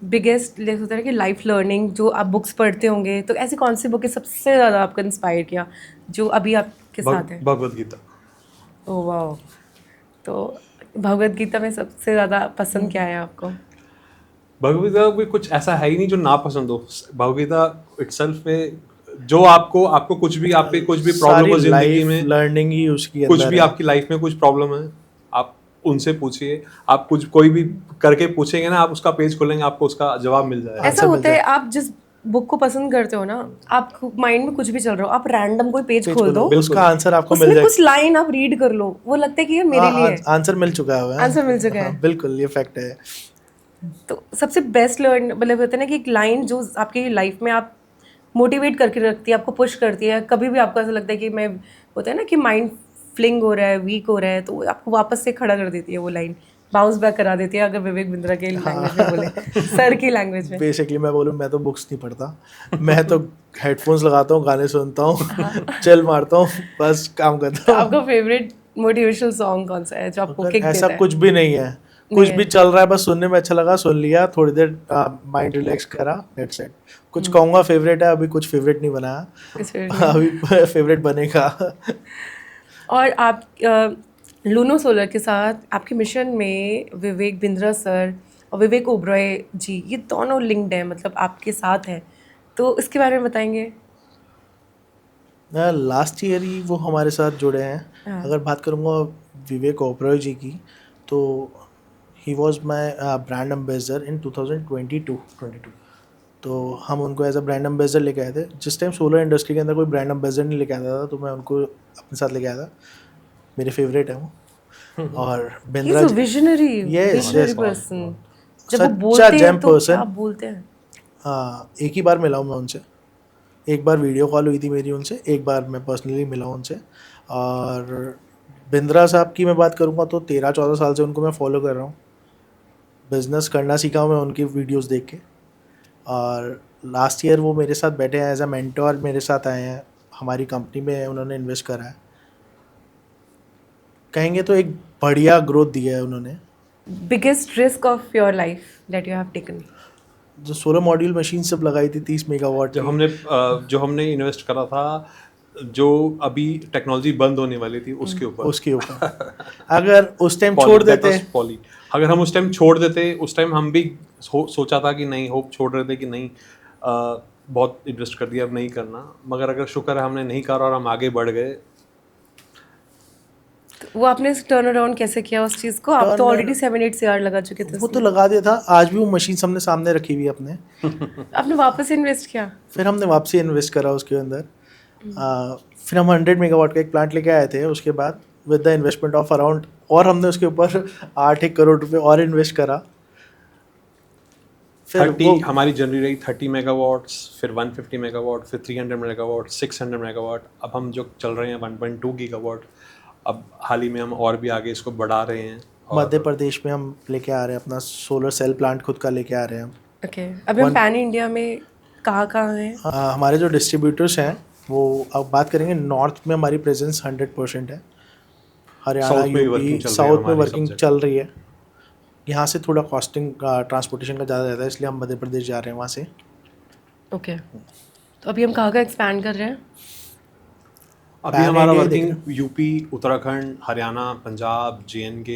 [SPEAKER 1] बिगेस्ट होता है कि लाइफ लर्निंग जो आप बुक्स पढ़ते होंगे, तो ऐसी कौन सी बुक है सबसे ज़्यादा आपको इंस्पायर किया जो अभी आपके साथ है?
[SPEAKER 3] भगवत गीता।
[SPEAKER 1] ओह वाह। तो भगवत गीता में सबसे ज़्यादा पसंद क्या है आपको?
[SPEAKER 3] भगवत गीता में कुछ ऐसा है ही नहीं जो ना पसंद हो। भगवत गीता इटसेल्फ में जो आपको कुछ भी आप पे कुछ भी प्रॉब्लम हो जिंदगी में,
[SPEAKER 2] लर्निंग ही उसकी
[SPEAKER 3] कुछ
[SPEAKER 2] अंदर
[SPEAKER 3] भी
[SPEAKER 2] है।
[SPEAKER 3] आपकी लाइफ में कुछ प्रॉब्लम है, आप उनसे पूछिए। आप कुछ कोई भी करके पूछेंगे ना, आप उसका पेज खोलेंगे, आपको उसका जवाब मिल जाएगा।
[SPEAKER 1] ऐसा होता है, आप जिस बुक को पसंद करते हो ना, आप माइंड में कुछ भी चल रहा हो, आप रैंडम कोई पेज खोल दो,
[SPEAKER 2] उसका आंसर आपको मिल
[SPEAKER 1] उसमें
[SPEAKER 2] जाएगा।
[SPEAKER 1] कुछ लाइन आप रीड कर लो, वो लगता है कि ये मेरे लिए है।
[SPEAKER 2] आंसर मिल चुका है,
[SPEAKER 1] आंसर मिल चुका है।
[SPEAKER 2] हाँ, बिल्कुल ये फैक्ट है।
[SPEAKER 1] तो सबसे बेस्ट लर्न मतलब होता है ना कि एक लाइन जो आपकी लाइफ में आप मोटिवेट करके रखती है, आपको पुश करती है, कभी भी आपको ऐसा लगता है कि मैं, होता है ना कि माइंड फ्लिंग हो रहा है, वीक हो रहा है, तो आपको वापस से खड़ा कर देती है वो लाइन, बाउंस बैक करा देती है, अगर विवेक बिंद्रा के लैंग्वेज में बोले, सर की लैंग्वेज में।
[SPEAKER 2] बेसिकली मैं बोलूँ, मैं तो बुक्स नहीं पढ़ता, मैं तो हेडफोन्स लगाता हूँ, गाने सुनता हूँ, चिल मारता हूँ, बस काम करता हूँ।
[SPEAKER 1] आपका फेवरेट मोटिवेशनल सॉन्ग कौन सा है जो आपको किक देता
[SPEAKER 2] ऐसा
[SPEAKER 1] है?
[SPEAKER 2] कुछ भी नहीं है, कुछ भी चल रहा है, बस सुनने में अच्छा लगा सुन लिया, थोड़ी देर माइंड रिलैक्स करा, दैट्स इट। कुछ कहूँगा फेवरेट है, अभी कुछ फेवरेट नहीं बनाया, अभी फेवरेट बनेगा।
[SPEAKER 1] और आप लूनो सोलर के साथ आपके मिशन में विवेक बिंद्रा सर और विवेक ओबरॉय जी, ये दोनों लिंक्ड हैं, मतलब आपके साथ हैं, तो इसके बारे में बताएंगे?
[SPEAKER 2] लास्ट ईयर ही वो हमारे साथ जुड़े हैं। अगर बात करूँगा विवेक ओबरॉय जी की, तो he was my brand ambassador इन 2022। तो हम उनको एज अ ब्रांड एम्बेसडर लेके आए थे। जिस टाइम सोलर इंडस्ट्री के अंदर कोई ब्रांड एम्बेसडर नहीं लेके आता था, तो मैं उनको अपने साथ लेके आया था। मेरे फेवरेट है वो। और बिंद्रा जी,
[SPEAKER 1] विजनरी पर्सन, जब वो
[SPEAKER 2] सच्चा
[SPEAKER 1] बोलते
[SPEAKER 2] जेम
[SPEAKER 1] हैं तो
[SPEAKER 2] पर्सन।
[SPEAKER 1] क्या बोलते हैं।
[SPEAKER 2] हाँ, एक ही बार मिला हूँ मैं उनसे, एक बार वीडियो कॉल हुई थी मेरी उनसे, एक बार मैं पर्सनली मिला हूँ उनसे। और बिंद्रा साहब की मैं बात करूँगा तो 13-14 साल से उनको मैं फॉलो कर रहा हूँ। बिज़नेस करना सीखा हूँ मैं उनकी वीडियोस देख के। और लास्ट ईयर वो मेरे साथ बैठे हैं, एज अ मेंटोर मेरे साथ आए हैं, हमारी कंपनी में उन्होंने इन्वेस्ट करा है। कहेंगे तो एक बढ़िया ग्रोथ दिया है उन्होंने।
[SPEAKER 1] Biggest risk of your life that you have taken?
[SPEAKER 2] जो सोलर मॉड्यूल मशीन सब लगाई थी 30 मेगावाट की,
[SPEAKER 3] जो हमने इन्वेस्ट करा था, जो अभी टेक्नोलॉजी बंद होने वाली थी उसके ऊपर
[SPEAKER 2] अगर उस टाइम छोड़ देते,
[SPEAKER 3] अगर हम उस टाइम छोड़ देते, उस टाइम हम भी सोचा था कि नहीं, होप छोड़ रहे थे कि नहीं, बहुत इन्वेस्ट कर दिया, अब नहीं करना, मगर अगर शुक्र है हमने नहीं करा और हम आगे बढ़ गए।
[SPEAKER 1] वो आपने टर्न अराउंड कैसे किया उस चीज़ को? आप तो ऑलरेडी 7-8 CR लगा चुके थे।
[SPEAKER 2] वो तो लगा दिया था, आज भी वो मशीन हमने सामने रखी हुई है अपने।
[SPEAKER 1] आपने वापस इन्वेस्ट किया?
[SPEAKER 2] फिर हमने वापसी इन्वेस्ट करा उसके अंदर। फिर हम 100 मेगावाट का एक प्लांट लेके आए थे उसके बाद, with the investment of around, और हमने उसके ऊपर 8 करोड़ रुपए और इन्वेस्ट करा।
[SPEAKER 3] फिर 30 हमारी जर्नी रही, 30 मेगावाट्स, फिर 150 मेगावाट, फिर 300 मेगावाट, 600 मेगावाट, अब हम जो चल रहे हैं 1.2 गीगावाट। अब हाल ही में हम और भी आगे इसको बढ़ा रहे हैं।
[SPEAKER 2] मध्य प्रदेश में हम लेके आ रहे हैं अपना सोलर सेल प्लांट, खुद का लेके आ रहे हैं हम।
[SPEAKER 1] ओके, अभी हम पैन इंडिया में कहाँ हैं?
[SPEAKER 2] हमारे जो डिस्ट्रीब्यूटर्स हैं वो, अब बात करेंगे नॉर्थ में हमारी प्रेजेंस 100% है। हरियाणा, यूपी, साउथ में वर्किंग चल रही है। यहाँ से थोड़ा कॉस्टिंग ट्रांसपोर्टेशन का ज़्यादा रहता है, इसलिए हम मध्य प्रदेश जा रहे हैं वहाँ से।
[SPEAKER 1] ओके, तो अभी हम कहाँ का एक्सपैंड कर रहे हैं?
[SPEAKER 3] अभी हमारा working UP, Uttarakhand, Haryana, Punjab, JNK,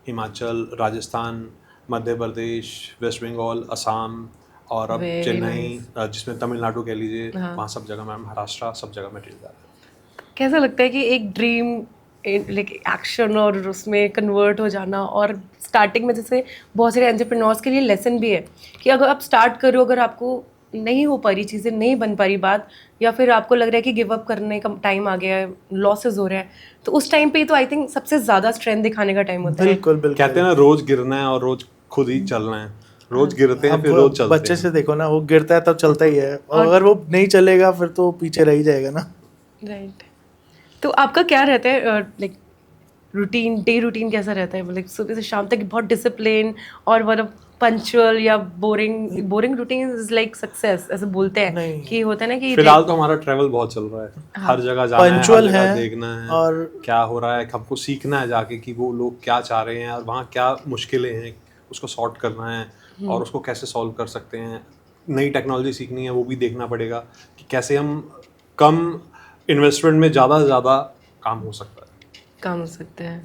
[SPEAKER 3] Himachal, Rajasthan, Madhya Pradesh, West Bengal, Assam, और अब चेन्नई, जिसमें तमिलनाडु कह लीजिए, वहाँ सब जगह में, महाराष्ट्र, सब जगह मटेरियल जा रहा है।
[SPEAKER 1] कैसा लगता है कि एक ड्रीम लाइक एक्शन और उसमें कन्वर्ट हो जाना, और स्टार्टिंग में जैसे बहुत सारे एंटरप्रेन्योर्स के लिए लेसन भी है कि अगर आप स्टार्ट करो, अगर आपको नहीं हो पा रही चीज़ें, नहीं बन पा रही बात, या फिर आपको लग रहा है कि गिव अप करने का टाइम आ गया है, लॉसेस हो रहे हैं, तो उस टाइम पे तो आई थिंक सबसे ज़्यादा स्ट्रेंथ दिखाने का टाइम होता है।
[SPEAKER 2] बिल्कुल।
[SPEAKER 3] कहते हैं ना, रोज गिरना है और रोज खुद ही चलना है। रोज गिरते हैं, फिर रोज चलते हैं।
[SPEAKER 2] बच्चे से देखो ना, वो गिरता है तब चलता ही है, और अगर वो नहीं चलेगा फिर तो पीछे रह ही जाएगा ना।
[SPEAKER 1] राइट। तो आपका क्या रहता है लाइक रूटीन, डे रूटीन कैसा रहता है? मतलब सुबह से शाम तक बहुत डिसिप्लिन और मतलब पंचुअल, या boring routine is like success ऐसे बोलते हैं कि होता है ना कि
[SPEAKER 3] फिलहाल तो हमारा ट्रैवल बहुत चल रहा है। हर जगह जाना है, हर जगह देखना है और क्या हो रहा है, हमको सीखना है जाके कि वो लोग क्या चाह रहे हैं और वहाँ क्या मुश्किलें हैं, उसको सॉर्ट करना है और उसको कैसे सॉल्व कर सकते हैं। नई टेक्नोलॉजी सीखनी है, वो भी देखना पड़ेगा कि कैसे हम कम इन्वेस्टमेंट में ज़्यादा से ज़्यादा काम हो सकता है।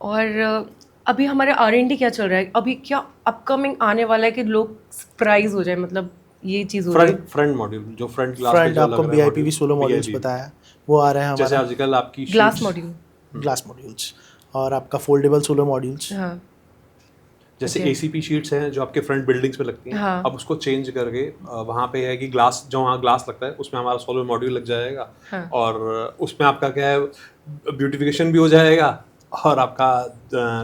[SPEAKER 1] और अभी हमारे R&D क्या चल रहा है, अभी क्या अपकमिंग आने वाला है कि लोग सरप्राइज हो जाए, मतलब ये चीज़ हो रही है।
[SPEAKER 3] फ्रंट मॉड्यूल, जो फ्रंट ग्लास पे
[SPEAKER 2] फ्रंट
[SPEAKER 3] जो
[SPEAKER 2] आपको
[SPEAKER 3] लग रहा है
[SPEAKER 2] BIPV सोलर मॉड्यूल्स बताया, वो आ रहा है
[SPEAKER 3] जैसे
[SPEAKER 2] हमारा
[SPEAKER 3] आजकल आपकी
[SPEAKER 1] ग्लास मॉड्यूल,
[SPEAKER 2] ग्लास मॉड्यूल्स, और आपका फोल्डेबल सोलर मॉड्यूल्स।
[SPEAKER 1] हाँ
[SPEAKER 3] जैसे
[SPEAKER 1] Okay.
[SPEAKER 3] ACP शीट्स हैं जो आपके फ्रंट बिल्डिंग्स पे लगती हैं,
[SPEAKER 1] हाँ।
[SPEAKER 3] अब उसको चेंज करके वहाँ पे है कि ग्लास, जो वहाँ ग्लास लगता है उसमें हमारा सोलर मॉड्यूल लग जाएगा।
[SPEAKER 1] हाँ।
[SPEAKER 3] और उसमें आपका क्या है, ब्यूटिफिकेशन भी हो जाएगा और आपका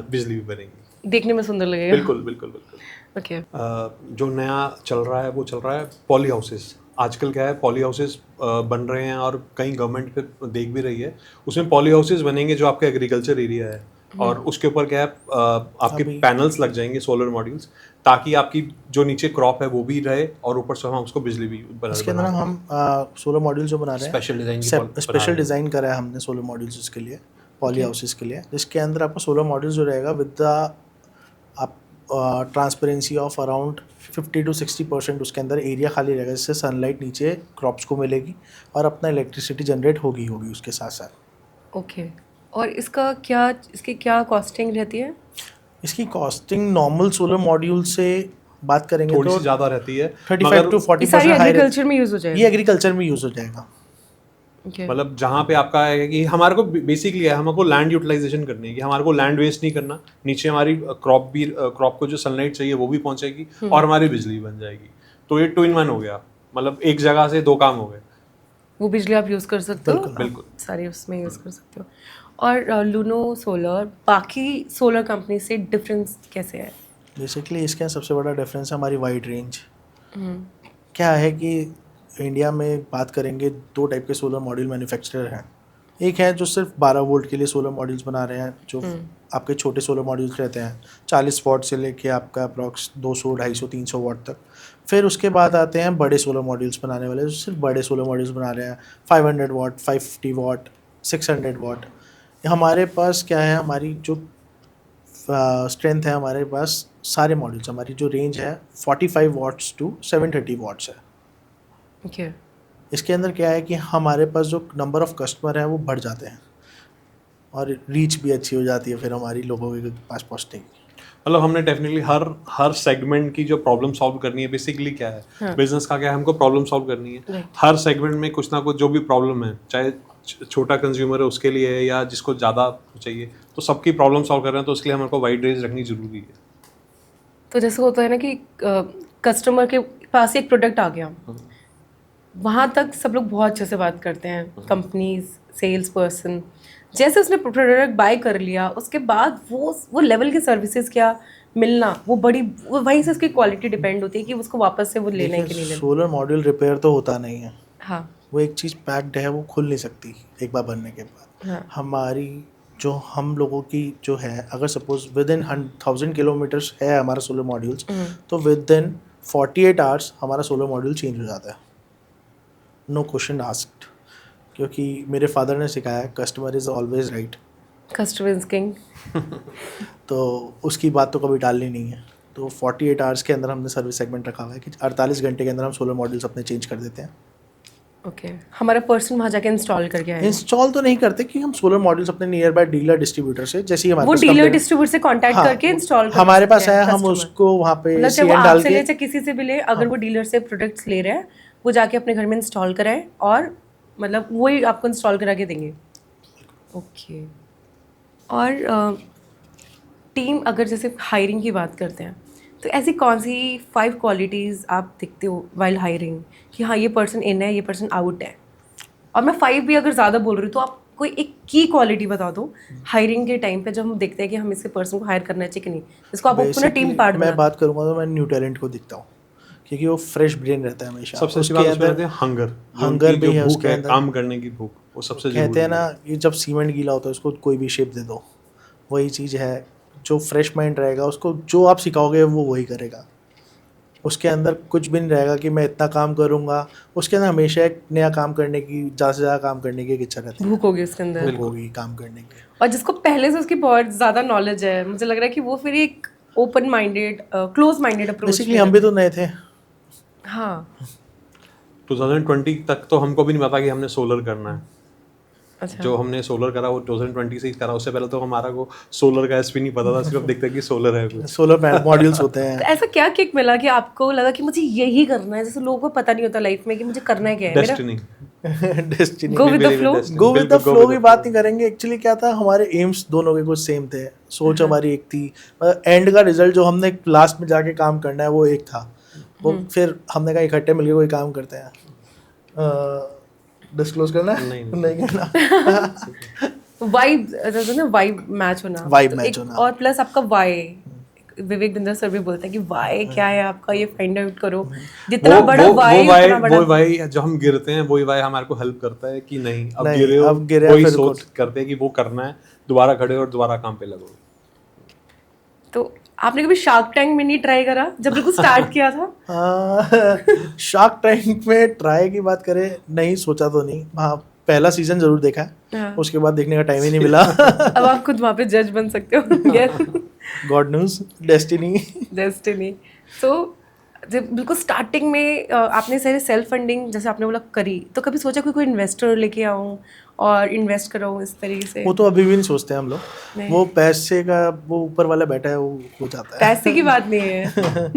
[SPEAKER 3] बिजली भी बनेगी,
[SPEAKER 1] देखने में सुंदर लगेगा।
[SPEAKER 3] बिल्कुल।
[SPEAKER 1] ओके
[SPEAKER 3] जो नया चल रहा है वो चल रहा है पॉली हाउसेस। आजकल क्या है, पॉली हाउसेस बन रहे हैं और कई गवर्नमेंट पे देख भी रही है। उसमें पॉली हाउसेस बनेंगे जो आपका एग्रीकल्चर एरिया है, और उसके ऊपर क्या है, आपके पैनल्स लग जाएंगे सोलर मॉड्यूल्स, ताकि आपकी जो नीचे क्रॉप है वो भी रहे और ऊपर से हम उसको बिजली भी
[SPEAKER 2] इसके अंदर हम सोलर मॉड्यूल जो बना रहे हैं स्पेशल डिज़ाइन करा है हमने सोलर मॉड्यूल्स इसके लिए, पॉली हाउसेस के लिए, जिसके अंदर आपका सोलर मॉड्यूल जो रहेगा विद द आप ट्रांसपेरेंसी ऑफ अराउंड 50 to 60% उसके अंदर एरिया खाली रहेगा, जिससे सनलाइट नीचे क्रॉप्स को मिलेगी और अपना इलेक्ट्रिसिटी जनरेट होगी उसके साथ साथ।
[SPEAKER 1] ओके और इसकी क्या कॉस्टिंग रहती है?
[SPEAKER 2] इसकी कॉस्टिंग नॉर्मल सोलर मॉड्यूल से बात करेंगे
[SPEAKER 3] थोड़ी
[SPEAKER 2] तो
[SPEAKER 3] सी ज़्यादा रहती है,
[SPEAKER 2] 35 to 40%
[SPEAKER 1] सारी
[SPEAKER 2] हाई
[SPEAKER 1] एग्रीकल्चर में यूज़ हो जाएगा?
[SPEAKER 2] ये एग्रीकल्चर में यूज़ हो जाएगा।
[SPEAKER 1] Okay.
[SPEAKER 3] मतलब जहाँ पे आपका है कि हमारे को बेसिकली है, हमको लैंड यूटिलाइजेशन करनी है कि हमारे को लैंड वेस्ट नहीं करना, नीचे हमारी क्रॉप को जो सनलाइट चाहिए वो भी पहुंचेगी और हमारी बिजली बन जाएगी। तो ये 2 in 1 हो गया, मतलब एक जगह से 2 काम हो गए।
[SPEAKER 1] वो बिजली आप यूज़ कर सकते हो,
[SPEAKER 3] बिल्कुल।
[SPEAKER 1] सारी उसमें यूज़ कर सकते हो। और लूनो सोलर बाकी सोलर कंपनी से डिफरेंस कैसे है?
[SPEAKER 2] बेसिकली इसके सबसे बड़ा डिफरेंस है हमारी वाइड रेंज। क्या है कि इंडिया में बात करेंगे 2 टाइप के सोलर मॉड्यूल मैन्युफैक्चरर हैं। एक है जो सिर्फ 12 वोल्ट के लिए सोलर मॉड्यूल्स बना रहे हैं, जो आपके छोटे सोलर मॉड्यूल्स रहते हैं 40 वाट से लेके आपका अप्रॉक्स 200, 250, 300 वाट तक। फिर उसके बाद आते हैं बड़े सोलर मॉड्यूल्स बनाने वाले, जो सिर्फ बड़े सोलर मॉड्यूल्स बना रहे हैं 500 वाट, 550 वाट, 600 वाट। हमारे पास क्या है, हमारी जो स्ट्रेंथ है, हमारे पास सारे मॉड्यूल्स, हमारी जो रेंज है 45 वाट्स टू 730 वाट्स है।
[SPEAKER 1] Okay.
[SPEAKER 2] इसके अंदर क्या है कि हमारे पास जो नंबर ऑफ कस्टमर हैं वो बढ़ जाते हैं और रीच भी अच्छी हो जाती है फिर हमारी लोगों के पास पहुँचने की।
[SPEAKER 3] मतलब हमने डेफिनेटली हर सेगमेंट की जो प्रॉब्लम सॉल्व करनी है, बेसिकली क्या है बिजनेस का, क्या है, हमको प्रॉब्लम सॉल्व करनी है। हर सेगमेंट में कुछ ना कुछ जो भी प्रॉब्लम है, चाहे छोटा कंज्यूमर है उसके लिए है या जिसको ज़्यादा चाहिए, तो सबकी प्रॉब्लम सॉल्व कर रहे हैं, तो इसके लिए हमको वाइड रेंज रखनी ज़रूरी है।
[SPEAKER 1] तो जैसे होता है ना कि कस्टमर के पास एक प्रोडक्ट आ गया, वहाँ तक सब लोग बहुत अच्छे से बात करते हैं, कंपनीज, सेल्स पर्सन। जैसे उसने प्रोडक्ट बाय कर लिया, उसके बाद वो लेवल की सर्विसेज क्या मिलना, वो वहीं से उसकी क्वालिटी डिपेंड होती है कि उसको वापस से वो लेना है कि नहीं लेना।
[SPEAKER 2] सोलर मॉड्यूल रिपेयर तो होता नहीं है।
[SPEAKER 1] हाँ,
[SPEAKER 2] वो एक चीज़ पैक्ड है, वो खुल नहीं सकती एक बार बनने के बाद।
[SPEAKER 1] हाँ।
[SPEAKER 2] हमारी जो हम लोगों की जो है, अगर सपोज विद इन 1000 किलोमीटर्स है हमारा सोलर मॉड्यूल्स, तो विद इन 48 आवर्स हमारा सोलर मॉड्यूल चेंज हो जाता है, नो क्वेश्चन आस्क्ड। क्योंकि मेरे फादर ने सिखाया है customer is always right,
[SPEAKER 1] customer is king.
[SPEAKER 2] तो उसकी बात तो कभी टालनी नहीं है। तो 48 आवर्स के अंदर हमने सर्विस सेगमेंट रखा हुआ है कि 48 घंटे के अंदर हम सोलर मॉड्यूल्स अपने चेंज कर देते हैं।
[SPEAKER 1] ओके, हमारा पर्सन वहाँ जाके इंस्टॉल करके आएगा।
[SPEAKER 2] इंस्टॉल तो नहीं करते कि हम सोलर मॉड्यूल्स अपने नियर बाय डीलर डिस्ट्रीब्यूटर से, जैसे ही हमारे
[SPEAKER 1] वो
[SPEAKER 2] पास
[SPEAKER 1] डीलर
[SPEAKER 2] कंप्लेंट-
[SPEAKER 1] डिस्ट्रीब्यूटर से कांटेक्ट
[SPEAKER 2] हाँ,
[SPEAKER 1] करके इंस्टॉल
[SPEAKER 2] हमारे पास है, हम उसको वहाँ पे
[SPEAKER 1] मतलब चाहे वो
[SPEAKER 2] CN डाल
[SPEAKER 1] आपसे ले
[SPEAKER 2] के,
[SPEAKER 1] चाहे किसी से भी ले, अगर वो डीलर से प्रोडक्ट्स ले रहे हैं, वो जाके अपने घर में इंस्टॉल कराए और मतलब वही आपको इंस्टॉल करा के देंगे। ओके। और टीम, अगर जैसे हायरिंग की बात करते हैं, तो ऐसी कौन सी 5 क्वालिटीज़ आप देखते हो वाइल हायरिंग कि हाँ ये पर्सन इन है, ये पर्सन आउट है? और मैं 5 भी अगर ज़्यादा बोल रही हूँ तो आप कोई एक की क्वालिटी बता दो हायरिंग के टाइम पे, जब हम देखते हैं कि हम इसके पर्सन को हायर करना चाहिए कि नहीं, इसको आप अपना टीम पार्ट
[SPEAKER 2] मैं बात करूँगा तो मैं न्यू टैलेंट को दिखता हूँ, क्योंकि वो फ्रेश ब्रेन रहता है हमेशा।
[SPEAKER 3] सबसे अच्छी बात उसमें रहती है हंगर
[SPEAKER 2] भी है
[SPEAKER 3] भूख
[SPEAKER 2] उसके
[SPEAKER 3] है,
[SPEAKER 2] अंदर,
[SPEAKER 3] काम करने की भूख, वो सबसे
[SPEAKER 2] कहते हैं ना ये जब सीमेंट गीला होता है उसको कोई भी शेप दे दो, वही चीज़ है। जो फ्रेश माइंड रहेगा उसको जो आप सिखाओगे वो वही करेगा। उसके अंदर कुछ भी नहीं रहेगा कि मैं इतना काम करूँगा, उसके अंदर हमेशा एक नया काम करने की, ज़्यादा से ज़्यादा काम करने की इच्छा रहती है,
[SPEAKER 1] भूख होगी उसके अंदर,
[SPEAKER 2] भूख होगी काम करने की।
[SPEAKER 1] और जिसको पहले से उसकी बहुत ज़्यादा नॉलेज है, मुझे लग रहा है कि वो फिर एक open minded, close minded approach.
[SPEAKER 2] Basically हम भी तो नए थे।
[SPEAKER 1] हाँ
[SPEAKER 3] 2020 तक तो हमको भी नहीं पता कि हमने सोलर करना है।
[SPEAKER 1] अच्छा।
[SPEAKER 3] जो हमने सोलर करा वो 2020 से ही करा, उससे पहले तो हमारा को सोलर का एसपी नहीं पता था, सिर्फ देखते कि सोलर है कुछ।
[SPEAKER 2] सोलर मॉड्यूल्स होते
[SPEAKER 1] तो
[SPEAKER 2] हैं।
[SPEAKER 1] ऐसा क्या किक मिला कि आपको लगा कि मुझे यही करना है? जैसे लोगों को पता नहीं होता लाइफ में कि मुझे करना है क्या है। मेरा
[SPEAKER 3] destiny.
[SPEAKER 2] Destiny.
[SPEAKER 1] Go with the flow.
[SPEAKER 2] Go with the flow की बात नहीं करेंगे। एक्चुअली क्या था, हमारे एम्स दोनों के कुछ सेम थे, सोच हमारी एक थी, एंड का रिजल्ट जो हमने लास्ट में जाके काम करना है वो एक था। वो फिर हमने कहा इकट्ठे मिलके कोई काम करते हैं। डिस्क्लोज करना है? नहीं करना।
[SPEAKER 1] वाइब, जैसे ना वाइब मैच होना,
[SPEAKER 2] वाइब
[SPEAKER 1] तो
[SPEAKER 2] मैच
[SPEAKER 1] एक
[SPEAKER 2] होना।
[SPEAKER 1] और प्लस आपका वाई। विवेक बिंद्रा सर भी बोलते हैं कि वाई क्या है आपका, ये फाइंड आउट करो। जितना बड़ा वाई उतना बड़ा।
[SPEAKER 3] वो वाई जो हम गिरते हैं वही वाई हमारे को हेल्प करता है कि नहीं अब
[SPEAKER 2] नहीं,
[SPEAKER 3] गिरे हो,
[SPEAKER 2] अब गिरे
[SPEAKER 3] वही
[SPEAKER 2] फिर
[SPEAKER 3] सोच करते हैं कि वो करना है, दोबारा खड़े और दोबारा काम पे लगो।
[SPEAKER 1] तो आपने कभी शार्क टैंक में नहीं ट्राई करा जब बिल्कुल स्टार्ट किया था?
[SPEAKER 2] शार्क टैंक में ट्राई की बात करें, नहीं सोचा तो नहीं। हाँ पहला सीजन जरूर देखा है,
[SPEAKER 1] हाँ।
[SPEAKER 2] उसके बाद देखने का टाइम ही नहीं मिला।
[SPEAKER 1] अब आप खुद वहाँ पे जज बन सकते हो।
[SPEAKER 2] God news, destiny.
[SPEAKER 1] डेस्टिनी। सो जब बिल्कुल स्टार्टिंग में आपने सारे सेल्फ फंडिंग जैसे आपने बोला करी, तो कभी सोचा कि कोई इन्वेस्टर लेके आऊँ और इन्वेस्ट कराऊँ इस तरीके से?
[SPEAKER 2] वो तो अभी भी नहीं सोचते हम लोग,
[SPEAKER 1] नहीं।
[SPEAKER 2] वो पैसे का वो ऊपर वाला बैठा है, वो हो जाता है।
[SPEAKER 1] पैसे की बात नहीं है।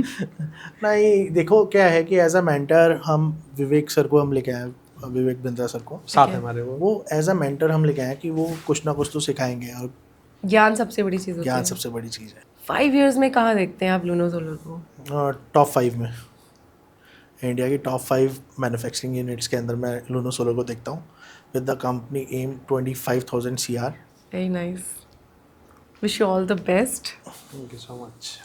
[SPEAKER 2] नहीं देखो क्या है कि एज अ मेंटर हम विवेक सर को हम लेके आए, विवेक बिंद्रा सर को
[SPEAKER 3] साथ है हमारे वो
[SPEAKER 2] एज अ मेंटर हम लेके आए कि वो कुछ ना कुछ तो सिखाएंगे, और
[SPEAKER 1] ज्ञान सबसे बड़ी चीज़ होती
[SPEAKER 2] ज्ञान
[SPEAKER 1] है।
[SPEAKER 2] सबसे बड़ी चीज़ है।
[SPEAKER 1] 5 years में कहाँ देखते हैं आप लूनो सोलर को?
[SPEAKER 2] टॉप 5 में, इंडिया की टॉप 5 मैन्युफैक्चरिंग यूनिट्स के अंदर मैं लूनो सोलर को देखता हूँ, with the company M 25,000 CR।
[SPEAKER 1] Very nice, wish you all the best.
[SPEAKER 3] Thank you so much.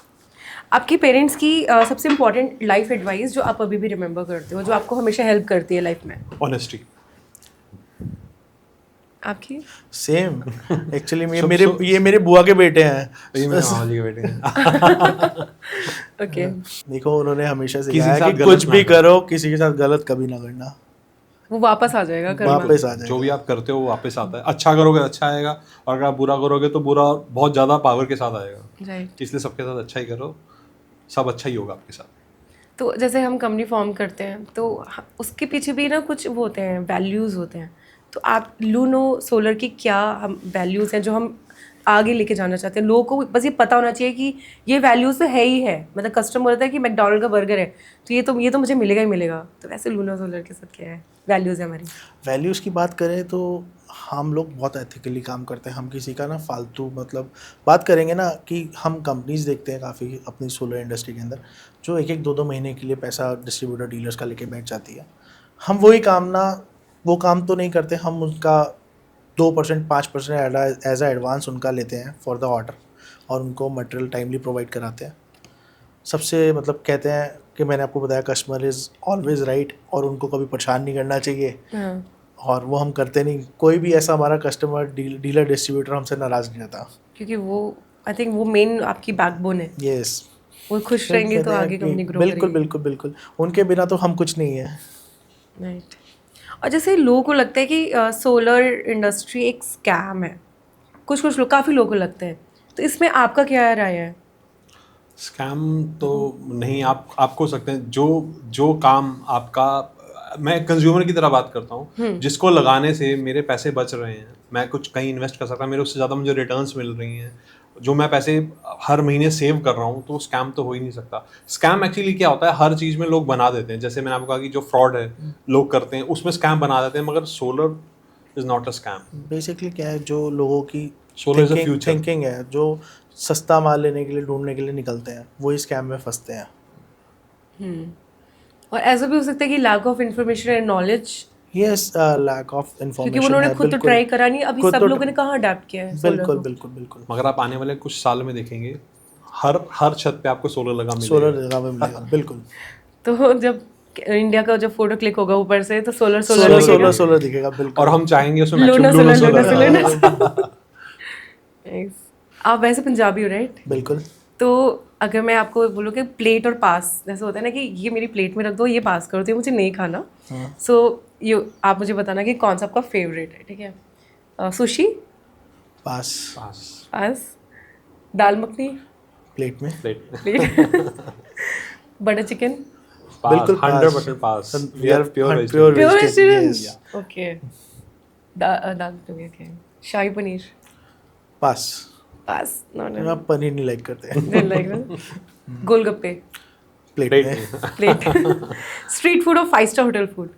[SPEAKER 1] आपके पेरेंट्स की सबसे इम्पोर्टेंट लाइफ एडवाइस जो आप अभी भी रिमेंबर करते हो, जो आपको हमेशा हेल्प करती है लाइफ में?
[SPEAKER 3] ऑनेस्टी।
[SPEAKER 1] आपकी?
[SPEAKER 2] सेम एक्चुअली ये मेरे बुआ के बेटे हैं।
[SPEAKER 3] ये मेरे मामा जी के बेटे हैं।
[SPEAKER 1] ओके।
[SPEAKER 2] देखो उन्होंने हमेशा
[SPEAKER 3] किसी
[SPEAKER 2] सिखाया
[SPEAKER 3] के साथ
[SPEAKER 2] कि
[SPEAKER 3] गलत
[SPEAKER 2] कुछ
[SPEAKER 3] ना
[SPEAKER 2] भी
[SPEAKER 3] करो।
[SPEAKER 2] करो, किसी के साथ गलत कभी ना करना,
[SPEAKER 1] वो वापस आ जाएगा कर्मा।
[SPEAKER 2] वापस आ
[SPEAKER 3] जो
[SPEAKER 2] जाएगा।
[SPEAKER 3] भी आप करते हो वो वापस आता है। अच्छा करोगे अच्छा आएगा, और अगर आप बुरा करोगे तो बुरा बहुत ज़्यादा पावर के साथ आएगा।
[SPEAKER 1] राइट।
[SPEAKER 3] इसलिए सबके साथ अच्छा ही करो, सब अच्छा ही होगा आपके साथ।
[SPEAKER 1] तो जैसे हम कंपनी फॉर्म करते हैं तो उसके पीछे भी ना कुछ वो होते हैं, वैल्यूज़ होते हैं। तो आप लूनो सोलर की क्या हम वैल्यूज़ हैं जो हम आगे लेके जाना चाहते हैं? लोगों को बस ये पता होना चाहिए कि ये वैल्यूज़ तो है ही है। मतलब कस्टमर बोलता है कि मैकडॉनल्ड का बर्गर है तो ये तो मुझे मिलेगा ही मिलेगा। तो वैसे लूनो सोलर के साथ क्या है वैल्यूज़ है हमारी?
[SPEAKER 2] वैल्यूज़ की बात करें तो हम लोग बहुत एथिकली काम करते हैं। हम किसी का ना फालतू मतलब बात करेंगे ना कि हम कंपनीज देखते हैं काफ़ी अपनी सोलर इंडस्ट्री के अंदर, जो 1-2 महीने के लिए पैसा डिस्ट्रीब्यूटर डीलर्स का लेके बैठ जाती है। हम वही काम वो काम तो नहीं करते। हम उनका 2% 5% एज अ एडवांस उनका लेते हैं फॉर द ऑर्डर, और उनको मटेरियल टाइमली प्रोवाइड कराते हैं। सबसे मतलब कहते हैं कि मैंने आपको बताया कस्टमर इज़ ऑलवेज राइट, और उनको कभी परेशान नहीं करना चाहिए,
[SPEAKER 1] हाँ।
[SPEAKER 2] और वो हम करते नहीं। कोई भी ऐसा हमारा कस्टमर डीलर डिस्ट्रीब्यूटर हमसे नाराज़ नहीं रहता।
[SPEAKER 1] क्योंकि वो आई थिंक वो मेन आपकी बैकबोन है।
[SPEAKER 2] यस,
[SPEAKER 1] वो खुश रहेंगे तो आगे कंपनी ग्रो करेगी।
[SPEAKER 2] बिल्कुल बिल्कुल बिल्कुल, उनके बिना तो हम कुछ नहीं है।
[SPEAKER 1] राइट। और जैसे लोगों को लगता है कि सोलर इंडस्ट्री एक स्कैम है, कुछ लोग, काफ़ी लोगों को लगता है, तो इसमें आपका क्या राय है?
[SPEAKER 3] स्कैम तो नहीं, आप हो सकते हैं जो काम आपका, मैं कंज्यूमर की तरह बात करता हूँ, जिसको लगाने से मेरे पैसे बच रहे हैं, मैं कुछ कहीं इन्वेस्ट कर सकता हूँ, मेरे उससे ज़्यादा मुझे रिटर्न्स मिल रही हैं, जो मैं पैसे हर महीने सेव कर रहा हूँ, तो स्कैम तो हो ही नहीं सकता। स्कैम एक्चुअली क्या होता है, हर चीज़ में लोग बना देते हैं। जैसे मैंने आपको कहा कि जो फ्रॉड है लोग करते हैं उसमें स्कैम बना देते हैं, मगर solar is not a scam.
[SPEAKER 2] Basically क्या है, जो लोगों की
[SPEAKER 3] Solar is the future.
[SPEAKER 2] Thinking है, जो सस्ता माल लेने के लिए ढूंढने के लिए निकलते हैं, वही स्कैम में फंसते हैं।
[SPEAKER 1] और ऐसा भी हो सकता है कि lack of information and knowledge.
[SPEAKER 2] Yes, lack of information,
[SPEAKER 1] क्योंकि उन्होंने खुद तो ट्राई करा नहीं, अभी सब लोगों ने कहाँ अडेप्ट किया है सोलर
[SPEAKER 2] बिल्कुल
[SPEAKER 1] को।
[SPEAKER 2] बिल्कुल बिल्कुल।
[SPEAKER 3] मगर आप आने वाले कुछ साल में देखेंगे हर छत पे आपको सोलर लगा मिलेगा।
[SPEAKER 2] सोलर लगा हुआ मिलेगा बिल्कुल।
[SPEAKER 1] तो जब इंडिया का जब फोटो क्लिक होगा ऊपर से तो सोलर
[SPEAKER 2] सोलर दिखेगा बिल्कुल।
[SPEAKER 3] और हम चाहेंगे उसमें
[SPEAKER 1] Luna
[SPEAKER 3] maximum Luna
[SPEAKER 1] solar.
[SPEAKER 3] Solar.
[SPEAKER 1] आप वैसे पंजाबी हो राइट?
[SPEAKER 2] बिल्कुल।
[SPEAKER 1] तो अगर मैं आपको बोलूँ कि प्लेट और पास, जैसे होता है ना कि ये मेरी प्लेट में रख दो, ये पास करो, तो ये मुझे नहीं खाना, सो ये आप मुझे बताना कि कौन सा आपका फेवरेट है, ठीक है? सुशी
[SPEAKER 2] पास।
[SPEAKER 1] पास, दाल मखनी
[SPEAKER 2] प्लेट में।
[SPEAKER 3] प्लेट
[SPEAKER 1] बटर चिकन
[SPEAKER 2] बिल्कुल
[SPEAKER 3] 100% पास। We are pure
[SPEAKER 2] pure
[SPEAKER 1] pure
[SPEAKER 2] vegetarian,
[SPEAKER 1] vegetarian
[SPEAKER 2] yes.
[SPEAKER 1] Okay दाल तो okay shahi paneer
[SPEAKER 2] pass.
[SPEAKER 1] Pass not
[SPEAKER 2] आप पनीर नहीं लाइक करते
[SPEAKER 1] नहीं लाइक गोलगप्पे
[SPEAKER 2] प्लेट
[SPEAKER 3] प्लेट
[SPEAKER 2] में।
[SPEAKER 1] प्लेट स्ट्रीट फूड और 5 star hotel food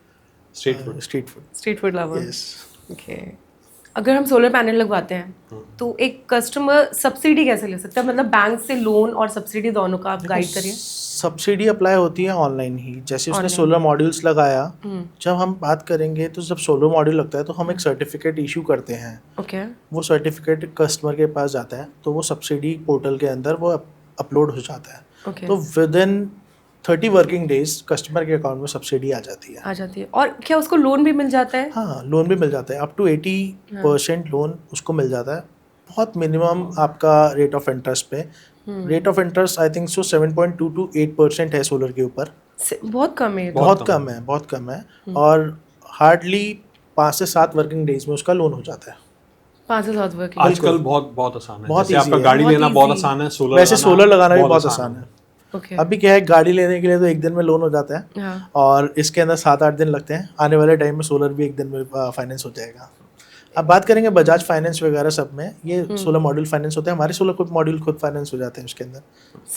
[SPEAKER 3] street food.
[SPEAKER 1] Street food lover
[SPEAKER 2] yes.
[SPEAKER 1] Okay अगर हम solar panel लगवाते हैं तो एक कस्टमर सब्सिडी कैसे ले सकता है मतलब बैंक से लोन और सब्सिडी दोनों का आप गाइड करिए।
[SPEAKER 2] सब्सिडी अप्लाई होती है ऑनलाइन ही। जैसे उसने सोलर मॉड्यूल्स लगाया, जब हम बात करेंगे तो जब सोलर मॉड्यूल लगता है तो हम एक सर्टिफिकेट इशू करते हैं।
[SPEAKER 1] ओके
[SPEAKER 2] वो सर्टिफिकेट कस्टमर के पास जाता है तो वो सब्सिडी पोर्टल के अंदर वो अपलोड हो जाता है।
[SPEAKER 1] ओके
[SPEAKER 2] तो with in 30 working days customer के अकाउंट में सब्सिडी आ जाती है।
[SPEAKER 1] आ जाती है और क्या उसको लोन भी मिल जाता है?
[SPEAKER 2] हाँ, लोन भी मिल जाता है। अप टू 80% लोन उसको मिल जाता है। बहुत मिनिमम आपका रेट ऑफ इंटरेस्ट पे। Rate of interest I think so 7.2 to 8% है सोलर के ऊपर।
[SPEAKER 1] बहुत कम है।
[SPEAKER 2] बहुत कम है और हार्डली 5 से 7 वर्किंग डेज में उसका लोन हो जाता है।
[SPEAKER 1] 5 से 7 वर्किंग
[SPEAKER 3] आजकल बहुत आसान है।
[SPEAKER 2] बहुत
[SPEAKER 3] जैसे आपका
[SPEAKER 2] easy है।
[SPEAKER 3] गाड़ी
[SPEAKER 1] बहुत
[SPEAKER 3] लेना
[SPEAKER 1] easy
[SPEAKER 3] बहुत
[SPEAKER 1] है।
[SPEAKER 3] आसान है, सोलर
[SPEAKER 2] वैसे सोलर लगाना भी बहुत आसान है।
[SPEAKER 1] ओके
[SPEAKER 2] अभी क्या है, गाड़ी लेने के लिए तो 1 दिन में लोन हो जाता है
[SPEAKER 1] हाँ
[SPEAKER 2] और इसके अंदर 7-8 दिन लगते हैं। आने वाले टाइम में सोलर भी 1 दिन में फाइनेंस हो जाएगा। अब बात करेंगे बजाज फाइनेंस वगैरह सब में, ये सोलर मॉड्यूल फाइनेंस होते हैं। हमारे सोलर खुद मॉड्यूल खुद फाइनेंस हो जाते हैं उसके अंदर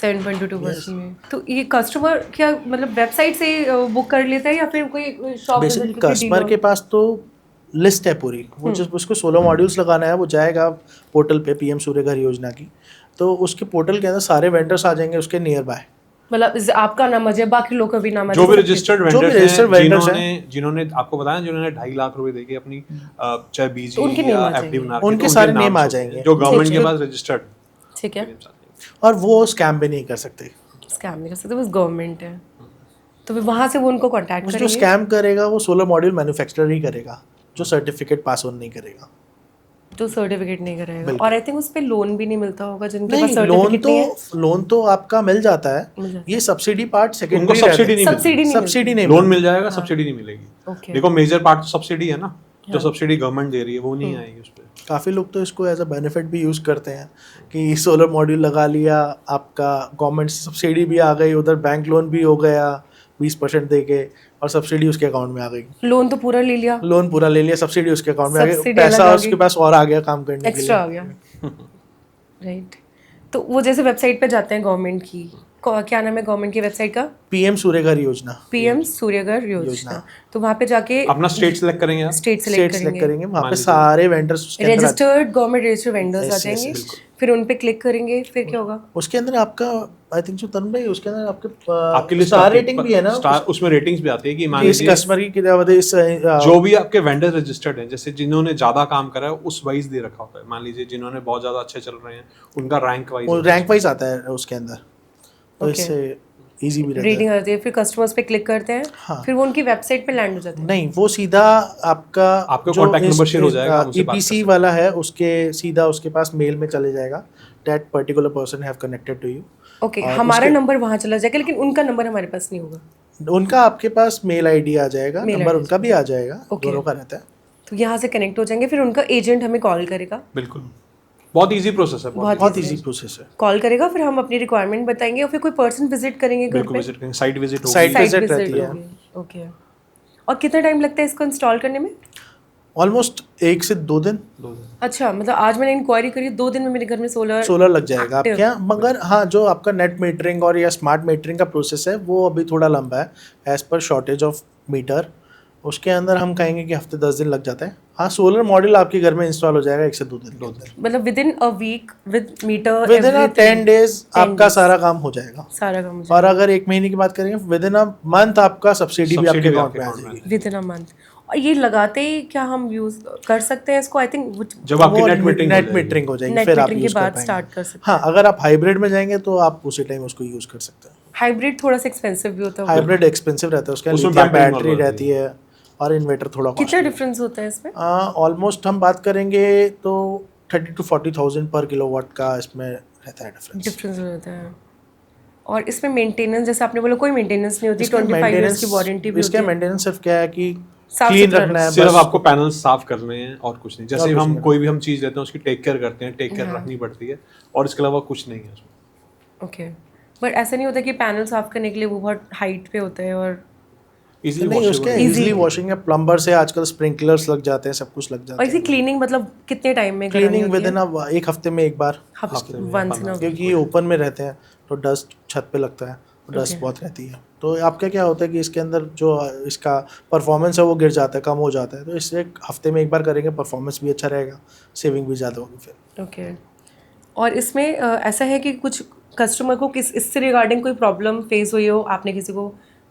[SPEAKER 1] 7.22% में। तो ये कस्टमर क्या मतलब वेबसाइट से बुक कर लेता है या फिर कोई शॉप
[SPEAKER 2] बेसिकली कस्टमर के पास तो लिस्ट है पूरी। वो जिस उसको सोलर मॉड्यूल्स लगाना है वो जाएगा पोर्टल पे पीएम सूर्य घर योजना की, तो उसके पोर्टल के अंदर सारे वेंडर्स आ जाएंगे उसके नियर बाय।
[SPEAKER 1] मतलब आपका नाम आ जाए बाकी लोग का भी नाम आ
[SPEAKER 3] जो
[SPEAKER 1] जाए
[SPEAKER 3] भी रजिस्टर्ड
[SPEAKER 2] registered
[SPEAKER 3] वेंडर्स
[SPEAKER 2] vendors
[SPEAKER 3] हैं जिन्होंने आपको बताया जिन्होंने 2.5 लाख रुपए देके अपनी चाहे बीजी
[SPEAKER 1] तो उनके
[SPEAKER 3] या
[SPEAKER 1] name आ
[SPEAKER 3] एफडी
[SPEAKER 1] जाएंगे।
[SPEAKER 3] बना के,
[SPEAKER 2] उनके
[SPEAKER 3] तो
[SPEAKER 2] सारे
[SPEAKER 3] नाम
[SPEAKER 2] name आ
[SPEAKER 3] होते हैं,
[SPEAKER 2] जाएंगे।
[SPEAKER 3] जो गवर्नमेंट
[SPEAKER 2] ठीक
[SPEAKER 3] के
[SPEAKER 2] है।
[SPEAKER 3] पास रजिस्टर्ड।
[SPEAKER 1] ठीक है
[SPEAKER 2] और वो स्कैम भी नहीं कर सकते।
[SPEAKER 1] स्कैम नहीं कर सकते बस गवर्नमेंट है तो फिर वहाँ से वो उनको कांटेक्ट
[SPEAKER 2] जो
[SPEAKER 1] करेंगे।
[SPEAKER 2] स्कैम करेगा वो सोलर मॉड्यूल मैन्युफैक्चरर ही करेगा, जो सर्टिफिकेट पास ऑन नहीं करेगा।
[SPEAKER 1] जो सर्टिफिकेट नहीं कराएगा
[SPEAKER 2] बिल्कुल।
[SPEAKER 1] और आई थिंक उस पे लोन भी नहीं मिलता होगा जिनके पास
[SPEAKER 2] नहीं,
[SPEAKER 1] सर्टिफिकेट नहीं है।
[SPEAKER 2] लोन तो आपका मिल जाता
[SPEAKER 1] मिल
[SPEAKER 2] है।
[SPEAKER 1] जाता
[SPEAKER 2] ये सब्सिडी पार्ट
[SPEAKER 3] उनको
[SPEAKER 2] सेकेंडरी
[SPEAKER 3] सब्सिडी नहीं
[SPEAKER 1] सब्सिडी
[SPEAKER 3] मिलती।
[SPEAKER 1] नहीं
[SPEAKER 2] सब्सिडी नहीं
[SPEAKER 3] लोन
[SPEAKER 2] मिलती।
[SPEAKER 3] मिल जाएगा, सब्सिडी नहीं मिलेगी।
[SPEAKER 1] ओके
[SPEAKER 3] देखो मेजर पार्ट तो सब्सिडी है ना, जो सब्सिडी गवर्नमेंट दे रही है वो नहीं आएगी उस पर।
[SPEAKER 2] काफ़ी लोग तो इसको एज अ बेनिफिट भी यूज़ करते हैं कि सोलर मॉड्यूल लगा लिया, आपका गवर्नमेंट से सब्सिडी भी आ गई, उधर बैंक लोन भी हो गया 20% दे के और सब्सिडी उसके अकाउंट में आ गई।
[SPEAKER 1] लोन तो पूरा ले लिया
[SPEAKER 2] लोन पूरा ले लिया, सब्सिडी उसके अकाउंट में आ गई,
[SPEAKER 1] सब्सिडी अलग
[SPEAKER 2] पैसा
[SPEAKER 1] आ
[SPEAKER 2] उसके
[SPEAKER 1] गई।
[SPEAKER 2] पास और आ गया काम करने के
[SPEAKER 1] एक्स्ट्रा आ
[SPEAKER 2] लिए।
[SPEAKER 1] गया राइट। तो वो जैसे वेबसाइट पे जाते हैं गवर्नमेंट की क्या नाम है गवर्नमेंट की वेबसाइट का?
[SPEAKER 2] पीएम सूर्य घर योजना।
[SPEAKER 1] पीएम सूर्यघर योजना। तो वहाँ पे जाके
[SPEAKER 3] अपना स्टेट सेलेक्ट करेंगे आप।
[SPEAKER 1] स्टेट
[SPEAKER 2] स्टेट
[SPEAKER 1] सेलेक्ट
[SPEAKER 2] सेलेक्ट
[SPEAKER 1] करेंगे,
[SPEAKER 2] करेंगे, वहाँ पे सारे वेंडर्स उसके अंदर आते
[SPEAKER 1] रजिस्टर्ड गवर्नमेंट रजिस्टर्ड वेंडर्स आ
[SPEAKER 2] Yes, yes,
[SPEAKER 1] जाएंगे,
[SPEAKER 2] बिल्कुल।
[SPEAKER 1] फिर उन पे क्लिक करेंगे, फिर क्या होगा?
[SPEAKER 2] हैं। उसके अंदर आपका आई थिंक जो तरुण भाई उसके अंदर
[SPEAKER 3] आपके
[SPEAKER 2] आपके
[SPEAKER 3] लिए
[SPEAKER 2] स्टार रेटिंग भी है ना,
[SPEAKER 3] स्टार उसमें रेटिंग्स भी आती है कि मान
[SPEAKER 2] कि इस
[SPEAKER 3] लीजिए
[SPEAKER 2] कस्टमर की क्या बोलते हैं, इस
[SPEAKER 3] जो भी आपके वेंडर रजिस्टर्ड हैं, जैसे जिन्होंने ज्यादा काम करा है उस वाइज दे रखा होता है। मान लीजिए जिन्होंने बहुत ज्यादा अच्छे चल रहे हैं उनका रैंक
[SPEAKER 2] वो
[SPEAKER 3] वाइज
[SPEAKER 2] रैंक वाइज आता है उसके अंदर, तो
[SPEAKER 1] Okay.
[SPEAKER 2] इससे इजी भी रहता है।
[SPEAKER 1] रेटिंग आती है, फिर कस्टमर्स पे क्लिक करते हैं,
[SPEAKER 2] हाँ।
[SPEAKER 1] फिर वो उनकी वेबसाइट पे लैंड हो जाते हैं।
[SPEAKER 2] नहीं, वो सीधा आपका
[SPEAKER 3] आपका contact number share हो जाएगा, आप उनसे बात कर
[SPEAKER 2] ईपीसी
[SPEAKER 3] सकते
[SPEAKER 2] वाला है उसके सीधा उसके पास मेल में चले जाएगा, that particular person have connected to you.
[SPEAKER 1] Okay
[SPEAKER 2] और
[SPEAKER 1] हमारा
[SPEAKER 2] उसके-
[SPEAKER 1] नंबर वहाँ चला जाएगा लेकिन उनका नंबर हमारे पास नहीं होगा।
[SPEAKER 2] उनका आपके पास मेल आईडी आ जाएगा,
[SPEAKER 1] Mail
[SPEAKER 2] नंबर
[SPEAKER 1] ID
[SPEAKER 2] उनका भी आ जाएगा,
[SPEAKER 1] Okay.
[SPEAKER 2] दोनों का रहता है।
[SPEAKER 1] तो यहाँ से कनेक्ट हो जाएंगे, फिर उनका एजेंट हमें कॉल करेगा,
[SPEAKER 3] बिल्कुल बहुत इजी प्रोसेस है।
[SPEAKER 2] बहुत इजी प्रोसेस है।
[SPEAKER 1] कॉल करेगा, फिर हम अपनी रिक्वायरमेंट बताएंगे और फिर कोई पर्सन विजिट करेंगे घर
[SPEAKER 3] बिल्कुल
[SPEAKER 1] पे।
[SPEAKER 3] विजिट करेंगे, साइट विजिट होगी।
[SPEAKER 2] Site
[SPEAKER 1] साइट
[SPEAKER 2] visit
[SPEAKER 1] विजिट
[SPEAKER 2] रहती है।
[SPEAKER 1] होगी। ओके और कितना टाइम लगता है इसको इंस्टॉल करने में?
[SPEAKER 2] ऑलमोस्ट 1 से 2 दिन
[SPEAKER 1] अच्छा मतलब आज मैंने इंक्वायरी करी, 2 दिन में मेरे घर में
[SPEAKER 2] सोलर लग जाएगा
[SPEAKER 1] active।
[SPEAKER 2] आपके यहाँ। मगर हाँ, जो आपका नेट मीटरिंग और या स्मार्ट मीटरिंग का प्रोसेस है वो अभी थोड़ा लंबा है as per shortage of metre. उसके अंदर हम कहेंगे कि हफ्ते 10 दिन लग जाते हैं। हाँ, सोलर मॉड्यूल आपके घर में इंस्टॉल हो जाएगा 1 से 2 दिन के अंदर।
[SPEAKER 1] मतलब within a week with meter
[SPEAKER 2] within 10 days आपका सारा काम हो जाएगा।
[SPEAKER 1] सारा काम
[SPEAKER 2] और अगर 1 महीने की बात करेंगे, विद इन अ मंथ आपका सब्सिडी भी आपके अकाउंट में आ जाएगी।
[SPEAKER 1] With in a month. और ये लगाते ही क्या हम यूज कर सकते हैं इसको? आई थिंक
[SPEAKER 3] जब आपकी
[SPEAKER 2] वो
[SPEAKER 3] नेट मीटिंग
[SPEAKER 2] नेट मीटरिंग हो जाएगी,
[SPEAKER 1] नेट
[SPEAKER 2] फिर आप
[SPEAKER 1] मीटरिंग के
[SPEAKER 2] यूज कर
[SPEAKER 1] बाद
[SPEAKER 2] पाएंगे।
[SPEAKER 1] स्टार्ट कर सकते
[SPEAKER 2] हाँ, अगर आप हाइब्रिड में जाएंगे तो आप उसी टाइम उसको यूज कर सकते हैं।
[SPEAKER 1] हैं। हाइब्रिड थोड़ा सा एक्सपेंसिव भी होता है।
[SPEAKER 2] हाइब्रिड एक्सपेंसिव रहता है, उसका
[SPEAKER 3] उसमें
[SPEAKER 2] लिथियम
[SPEAKER 3] battery
[SPEAKER 2] बैटरी
[SPEAKER 3] involved
[SPEAKER 2] रहती है और इन्वर्टर थोड़ा
[SPEAKER 1] कितना डिफरेंस होता है इसमें?
[SPEAKER 2] ऑलमोस्ट हम बात करेंगे तो 30 to 40,000 पर किलोवाट का इसमें रहता है डिफरेंस।
[SPEAKER 1] डिफरेंस होता है। और इसमें मेंटेनेंस जैसे आपने बोला कोई मेंटेनेंस नहीं होती, 25 इयर्स की वारंटी भी होती
[SPEAKER 2] इसका
[SPEAKER 1] है।
[SPEAKER 2] मेंटेनेंस सिर्फ क्या है कि
[SPEAKER 1] साफ
[SPEAKER 2] क्लीन
[SPEAKER 1] सुथरा
[SPEAKER 2] रखना है,
[SPEAKER 3] सिर्फ
[SPEAKER 2] बस।
[SPEAKER 3] आपको पैनल साफ करने हैं और कुछ नहीं। जैसे
[SPEAKER 2] कुछ
[SPEAKER 3] हम
[SPEAKER 2] नहीं।
[SPEAKER 3] कोई भी हम चीज लेते हैं उसकी टेक केयर करते हैं, टेक केयर रखनी पड़ती है और इसके अलावा कुछ नहीं है उसमें।
[SPEAKER 1] ओके, बट ऐसा नहीं होता कि पैनल साफ करने के लिए वो बहुत हाइट पे होते हैं और
[SPEAKER 3] इजीली
[SPEAKER 2] नहीं, उसके
[SPEAKER 3] वॉशेबल।
[SPEAKER 2] इजीली वॉशिंग है, प्लम्बर से आजकल स्प्रिंकलर्स लग जाते हैं, सब कुछ लग
[SPEAKER 1] और
[SPEAKER 2] जाता
[SPEAKER 1] इसी
[SPEAKER 2] है।
[SPEAKER 1] क्लीनिंग मतलब कितने टाइम में करानी
[SPEAKER 2] क्लीनिंग
[SPEAKER 1] होती
[SPEAKER 2] विद इन
[SPEAKER 1] है?
[SPEAKER 2] एक हफ्ते में एक बार,
[SPEAKER 3] हफ्ते में
[SPEAKER 1] वंस इन
[SPEAKER 3] 15
[SPEAKER 2] क्योंकि ओपन में रहते हैं तो डस्ट छत पे लगता है, तो डस्ट
[SPEAKER 1] Okay.
[SPEAKER 2] बहुत रहती है। तो आपका क्या होता है कि इसके अंदर जो इसका परफॉर्मेंस है वो गिर जाता है, कम हो जाता है। तो इससे एक हफ्ते में एक बार करेंगे, परफॉर्मेंस भी अच्छा रहेगा, सेविंग भी ज़्यादा होगी फिर।
[SPEAKER 1] ओके, और इसमें ऐसा है कि कुछ कस्टमर को इससे रिगार्डिंग कोई प्रॉब्लम फेस हुई हो,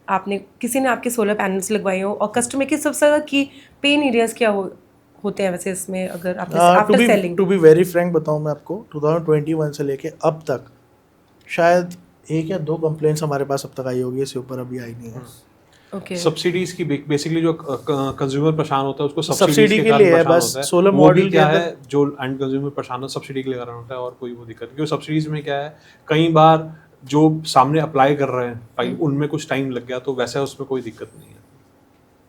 [SPEAKER 1] आपने किसी ने आपके सोलर पैनल्स लगवाए हो, और कस्टमर के सबसे ज़्यादा की पेन एरियाज क्या होते हैं वैसे इसमें, अगर आपने after selling?
[SPEAKER 2] To be very frank बताऊँ मैं आपको, 2021 से लेके अब तक शायद 1 या 2 कंप्लेंट्स हमारे पास अब तक आई होगी, इससे ऊपर अभी आई नहीं है।
[SPEAKER 1] ओके,
[SPEAKER 3] सब्सिडीज की बेसिकली जो कंज्यूमर परेशान होता है उसको
[SPEAKER 2] सब्सिडी
[SPEAKER 3] सब्सिडीज
[SPEAKER 2] के
[SPEAKER 3] के कारण
[SPEAKER 2] लिए है,
[SPEAKER 3] परेशान
[SPEAKER 2] बस
[SPEAKER 3] होता है।
[SPEAKER 2] सोलर
[SPEAKER 3] वो
[SPEAKER 2] मॉड्यूल
[SPEAKER 3] भी
[SPEAKER 2] के
[SPEAKER 3] क्या
[SPEAKER 2] अंदर।
[SPEAKER 3] है, जो एंड कंज्यूमर परेशान हो सब्सिडी के कारण होता है, और कोई वो दिक्कत, क्योंकि सब्सिडीज में क्या है, कई बार जो सामने अप्लाई कर रहे हैं भाई उनमें कुछ टाइम लग गया, तो वैसे उसमें कोई दिक्कत नहीं है।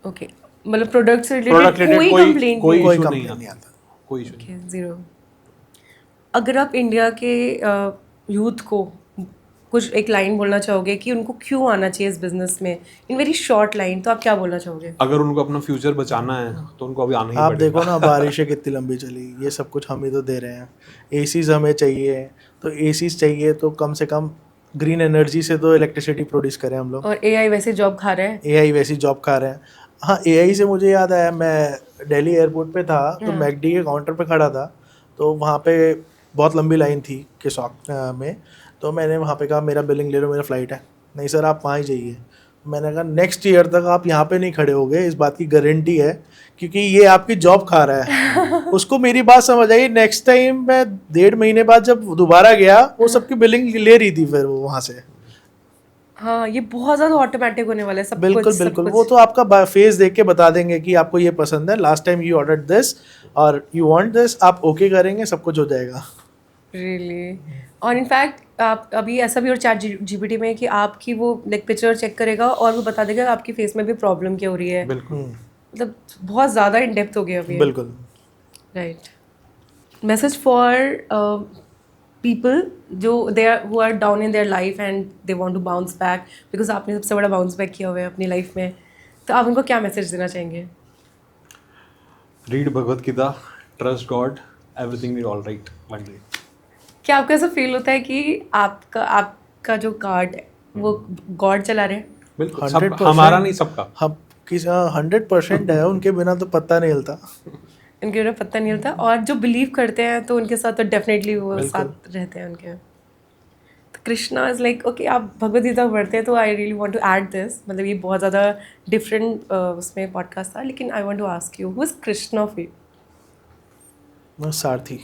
[SPEAKER 1] ओके, मतलब प्रोडक्ट से
[SPEAKER 3] प्रोडक्ट
[SPEAKER 1] रिलेटेड कोई कंप्लेंट
[SPEAKER 3] कोई
[SPEAKER 1] नहीं है?
[SPEAKER 3] इशू
[SPEAKER 2] कोई
[SPEAKER 3] नहीं
[SPEAKER 2] कंप्लेंट नहीं
[SPEAKER 3] आता,
[SPEAKER 2] आता।
[SPEAKER 3] कोई इशू नहीं।
[SPEAKER 1] Okay, zero. अगर आप इंडिया के यूथ को कुछ एक लाइन बोलना चाहोगे कि उनको क्यों आना चाहिए इस बिजनेस में, इन वेरी शॉर्ट लाइन, तो आप क्या बोलना चाहोगे?
[SPEAKER 3] अगर उनको अपना फ्यूचर बचाना है तो उनको अभी आना ही
[SPEAKER 2] आप
[SPEAKER 3] पड़ेगा।
[SPEAKER 2] देखो ना बारिशें कितनी लंबी चली, ये सब कुछ हम ही तो दे रहे हैं। एसीज हमें चाहिए, तो एसीज चाहिए तो कम से कम ग्रीन एनर्जी से तो इलेक्ट्रिसिटी प्रोड्यूस करें हम लोग।
[SPEAKER 1] और एआई वैसे जॉब खा रहा है।
[SPEAKER 2] एआई वैसी जॉब खा रहे हैं। हाँ, एआई से मुझे याद आया, मैं दिल्ली एयरपोर्ट पे था तो
[SPEAKER 1] हाँ।
[SPEAKER 2] मैकडी के काउंटर पे खड़ा था, तो वहाँ पे बहुत लंबी लाइन थी के शॉप में। तो मैंने वहाँ पे कहा मेरा बिलिंग ले लो, मेरा फ़्लाइट है। नहीं सर, आप वहाँ ही जाइए। मैंने कहा नेक्स्ट ईयर तक आप यहाँ पे नहीं खड़े होगे, इस बात की गारंटी है, क्योंकि ये आपकी जॉब खा रहा है। उसको मेरी बात समझ आई। नेक्स्ट टाइम मैं 1.5 महीने बाद जब दोबारा गया, वो सबकी बिलिंग ले रही थी फिर वो वहाँ से।
[SPEAKER 1] हाँ, ये बहुत ज़्यादा ऑटोमेटिक होने वाला है, सब
[SPEAKER 2] बिल्कुल
[SPEAKER 1] कुछ सब
[SPEAKER 2] बिल्कुल,
[SPEAKER 1] कुछ।
[SPEAKER 2] वो तो आपका फेस देख के बता देंगे कि आपको ये पसंद है, last time you order this और यू वांट दिस, आप ओके करेंगे, सब कुछ हो जाएगा।
[SPEAKER 1] रियली। और इनफैक्ट आप अभी ऐसा भी और चैट जीपीटी में कि आपकी वो लाइक पिक्चर चेक करेगा और वो बता देगा आपकी फेस में भी प्रॉब्लम क्या हो रही है।
[SPEAKER 3] बिल्कुल।
[SPEAKER 1] मतलब बहुत ज़्यादा इन डेप्थ हो गया अभी।
[SPEAKER 2] बिल्कुल।
[SPEAKER 1] राइट। मैसेज फॉर पीपल जो who are down in their life and they want to bounce back, because आपने सबसे बड़ा बाउंस बैक किया हुआ है अपनी लाइफ में, तो आप उनको क्या मैसेज देना चाहेंगे?
[SPEAKER 3] Read Bhagwat Gita, trust God, everything will all right one day.
[SPEAKER 1] क्या आपको ऐसा फील होता है कि आपका जो कार्ड है वो गॉड चला रहे हैं?
[SPEAKER 3] बिल्कुल,
[SPEAKER 2] 100%
[SPEAKER 3] हमारा नहीं, सबका।
[SPEAKER 2] हम 100% है, उनके बिना तो पत्ता नहीं हिलता।
[SPEAKER 1] उनके बिना पता नहीं होता, और जो बिलीव करते हैं तो उनके साथ तो डेफिनेटली वो साथ रहते हैं उनके। तो कृष्णा इज़ लाइक, ओके आप भगवद गीता पढ़ते हैं तो I really want to add this, मतलब ये बहुत ज़्यादा डिफरेंट उसमें पॉडकास्ट था, लेकिन I want to ask you, who is Krishna for you?
[SPEAKER 2] सारथी।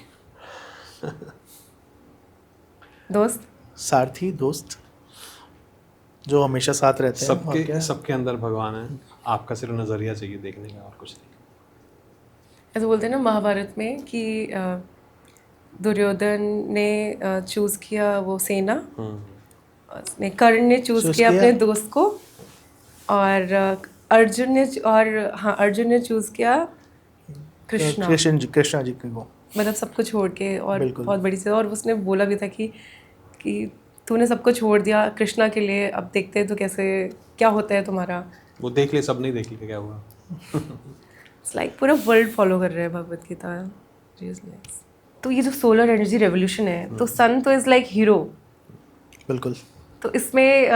[SPEAKER 1] दोस्त?
[SPEAKER 2] सारथी, दोस्त, जो हमेशा साथ रहते हैं। और
[SPEAKER 3] सबके
[SPEAKER 2] क्या?
[SPEAKER 3] सबके अंदर भगवान है, आपका सिर्फ नजरिया चाहिए देखने का, और कुछ नहीं।
[SPEAKER 1] ऐसे बोलते हैं ना महाभारत में कि दुर्योधन ने चूज़ किया वो सेना, उसने कर्ण ने चूज़ किया अपने दोस्त को, और अर्जुन ने चूज़ किया कृष्णा
[SPEAKER 2] कृष्णा जी को,
[SPEAKER 1] मतलब सब कुछ छोड़ के, और
[SPEAKER 2] बिल्कुल।
[SPEAKER 1] बहुत बड़ी चीज़। और उसने बोला भी था कि तूने सबको छोड़ दिया कृष्णा के लिए, अब देखते हैं तो कैसे क्या होता है तुम्हारा।
[SPEAKER 3] वो देख ले, सब नहीं देख ले क्या हुआ।
[SPEAKER 1] इट्स लाइक पूरा वर्ल्ड फॉलो कर रहे हैं भगवत गीता। तो ये जो सोलर एनर्जी रेवोल्यूशन है, तो सन तो इज़ लाइक हीरो।
[SPEAKER 2] बिल्कुल।
[SPEAKER 1] तो इसमें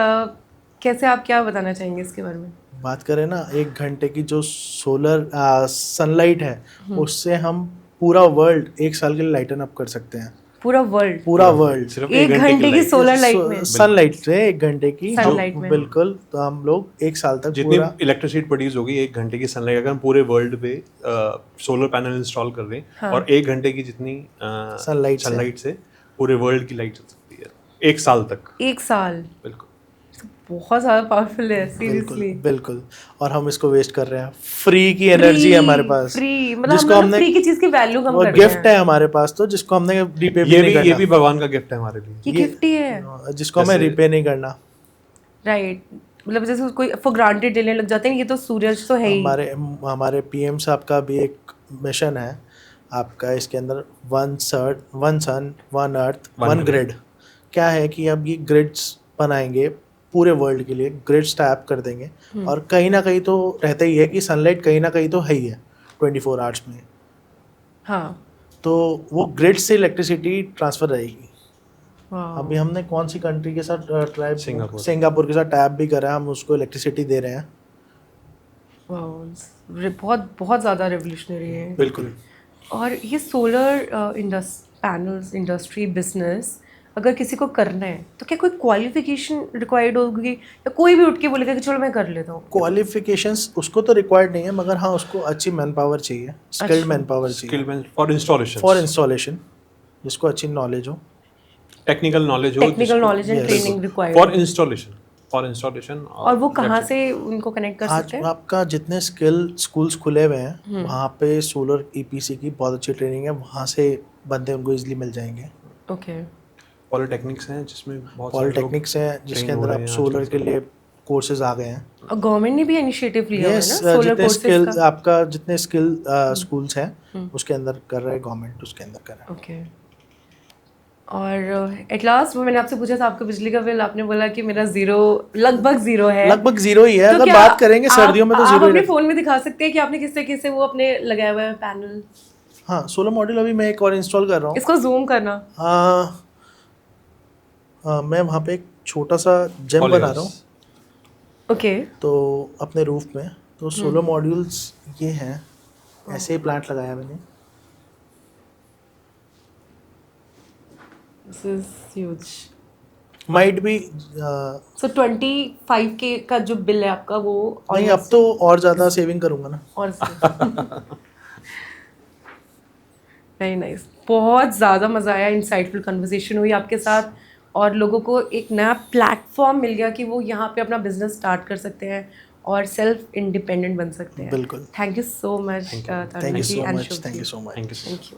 [SPEAKER 1] कैसे आप क्या बताना चाहेंगे इसके बारे में?
[SPEAKER 2] बात करें ना, 1 घंटे की जो सोलर सनलाइट है, उससे हम पूरा वर्ल्ड 1 साल के लिए लाइटन अप कर सकते हैं।
[SPEAKER 1] पूरा वर्ल्ड?
[SPEAKER 2] पूरा वर्ल्ड
[SPEAKER 3] सिर्फ
[SPEAKER 1] 1 घंटे की सोलर लाइट में?
[SPEAKER 2] सनलाइट से 1 घंटे की
[SPEAKER 1] सनलाइट में,
[SPEAKER 2] बिल्कुल। तो हम लोग 1 साल तक
[SPEAKER 3] जितनी
[SPEAKER 2] पूरा
[SPEAKER 3] इलेक्ट्रिसिटी प्रोड्यूस होगी 1 घंटे की सनलाइट, अगर हम पूरे वर्ल्ड पे सोलर पैनल इंस्टॉल कर दें, और 1 घंटे की जितनी सनलाइट से पूरे वर्ल्ड की लाइट चल सकती है 1 साल तक।
[SPEAKER 1] 1 साल?
[SPEAKER 3] बिल्कुल।
[SPEAKER 1] बहुत ज़्यादा पावरफुल है सीरियसली।
[SPEAKER 2] बिल्कुल। और हम इसको वेस्ट कर रहे हैं। फ्री की एनर्जी है हमारे पास,
[SPEAKER 1] फ्री मतलब हम फ्री की चीज़ की वैल्यू कम कर रहे हैं।
[SPEAKER 2] गिफ्ट है हमारे पास, तो जिसको हमने रिपे भी नहीं करना।
[SPEAKER 3] ये भी भगवान का गिफ्ट है हमारे लिए।
[SPEAKER 1] ये गिफ्ट ही है
[SPEAKER 2] जिसको हमें रिपे नहीं करना।
[SPEAKER 1] राइट। मतलब जैसे कोई फॉर ग्रांटेड लेने लग जाते हैं, ये तो सूरज तो है ही।
[SPEAKER 2] हमारे पीएम साहब का भी एक मिशन है आपका, इसके अंदर 1 सन 1 अर्थ 1 ग्रिड क्या है कि अब ये ग्रिड्स बनाएंगे पूरे वर्ल्ड के लिए, ग्रिड्स टैप कर देंगे और कहीं ना कहीं तो रहता ही है कि सनलाइट कहीं ना कहीं तो है ही है 24 आवर्स में।
[SPEAKER 1] हाँ
[SPEAKER 2] तो वो ग्रिड से इलेक्ट्रिसिटी ट्रांसफर रहेगी।
[SPEAKER 1] वाह
[SPEAKER 2] अभी हमने कौन सी कंट्री के साथ ट्राइब
[SPEAKER 3] सिंगापुर।
[SPEAKER 2] सिंगापुर के साथ टैप भी करा है, हम उसको इलेक्ट्रिसिटी दे रहे हैं।
[SPEAKER 1] बहुत बहुत ज़्यादा रेवोल्यूशनरी है।
[SPEAKER 2] बिल्कुल।
[SPEAKER 1] और ये सोलर पैनल्स इंडस्ट्री बिजनेस अगर किसी को करना है तो क्या कोई क्वालिफिकेशन रिक्वायर्ड होगी या कोई भी उठ के बोलेगा कि चलो मैं कर लेता हूँ?
[SPEAKER 2] क्वालिफिकेशंस उसको तो रिक्वायर्ड नहीं है, मगर हाँ उसको अच्छी मैन पावर चाहिए, स्किल्ड मैन पावर चाहिए
[SPEAKER 3] skill for installation,
[SPEAKER 2] for installation, जिसको अच्छी नॉलेज हो,
[SPEAKER 3] टेक्निकल नॉलेज हो,
[SPEAKER 1] technical knowledge and
[SPEAKER 2] yes.
[SPEAKER 1] Training required.
[SPEAKER 3] For installation.
[SPEAKER 1] और वो कहाँ से उनको कनेक्ट कर
[SPEAKER 2] आज
[SPEAKER 1] सकते हैं?
[SPEAKER 2] आपका जितने स्कूल्स खुले हुए हैं वहाँ पे सोलर ईपीसी की बहुत अच्छी ट्रेनिंग है, वहाँ से बंदे उनको इजीली मिल जाएंगे।
[SPEAKER 1] ओके।
[SPEAKER 3] पॉलिटेक्निक्स हैं जिसमें बहुत
[SPEAKER 2] पॉलिटेक्निक्स हैं जिसके
[SPEAKER 3] train हो
[SPEAKER 2] अंदर
[SPEAKER 3] रहे
[SPEAKER 2] आप
[SPEAKER 3] हैं
[SPEAKER 2] सोलर
[SPEAKER 3] आजकल।
[SPEAKER 2] के लिए कोर्सेज आ गए हैं।
[SPEAKER 1] और गवर्नमेंट ने भी इनिशिएटिव लिया हुआ है
[SPEAKER 2] यस,
[SPEAKER 1] ना सोलर
[SPEAKER 2] जितने
[SPEAKER 1] कोर्सेज
[SPEAKER 2] स्किल
[SPEAKER 1] का?
[SPEAKER 2] आपका जितने स्किल स्कूल्स हैं उसके अंदर कर रहा है गवर्नमेंट, उसके अंदर कर रहा है।
[SPEAKER 1] ओके। और एट लास्ट वो मैंने आपसे पूछा था आपका बिजली का बिल, आपने बोला कि मेरा लगभग जीरो है।
[SPEAKER 2] लगभग जीरो ही है।
[SPEAKER 1] तो
[SPEAKER 2] अगर
[SPEAKER 1] क्या
[SPEAKER 2] बात करेंगे सर्दियों में तो
[SPEAKER 1] आप
[SPEAKER 2] जीरो ही
[SPEAKER 1] अपने
[SPEAKER 2] रहता
[SPEAKER 1] फोन में दिखा सकते हैं कि आपने किस तरीके से वो अपने लगाया हुआ है पैनल?
[SPEAKER 2] है। हाँ, सोलर मॉड्यूल अभी मैं एक और इंस्टॉल कर रहा हूँ।
[SPEAKER 1] इसको जूम करना।
[SPEAKER 2] मैं वहाँ पे एक छोटा सा जिम बना रहा हूँ
[SPEAKER 1] ओके।
[SPEAKER 2] तो अपने रूफ में, तो सोलर मॉड्यूल्स ये हैं, ऐसे ही प्लांट लगाया मैंने।
[SPEAKER 1] This is huge.
[SPEAKER 2] माइट भी
[SPEAKER 1] सो 25K का जो बिल है आपका वो
[SPEAKER 2] नहीं, अब तो और ज़्यादा सेविंग करूँगा ना।
[SPEAKER 1] और नहीं नाइस, बहुत ज़्यादा मज़ा आया, इंसाइटफुल कन्वर्सेशन हुई आपके साथ और लोगों को एक नया प्लेटफॉर्म मिल गया कि वो यहाँ पे अपना बिजनेस स्टार्ट कर सकते हैं और सेल्फ इंडिपेंडेंट बन सकते हैं।
[SPEAKER 2] बिल्कुल।
[SPEAKER 1] Thank you so much
[SPEAKER 2] thank you so much, thank you so much.
[SPEAKER 1] Thank you.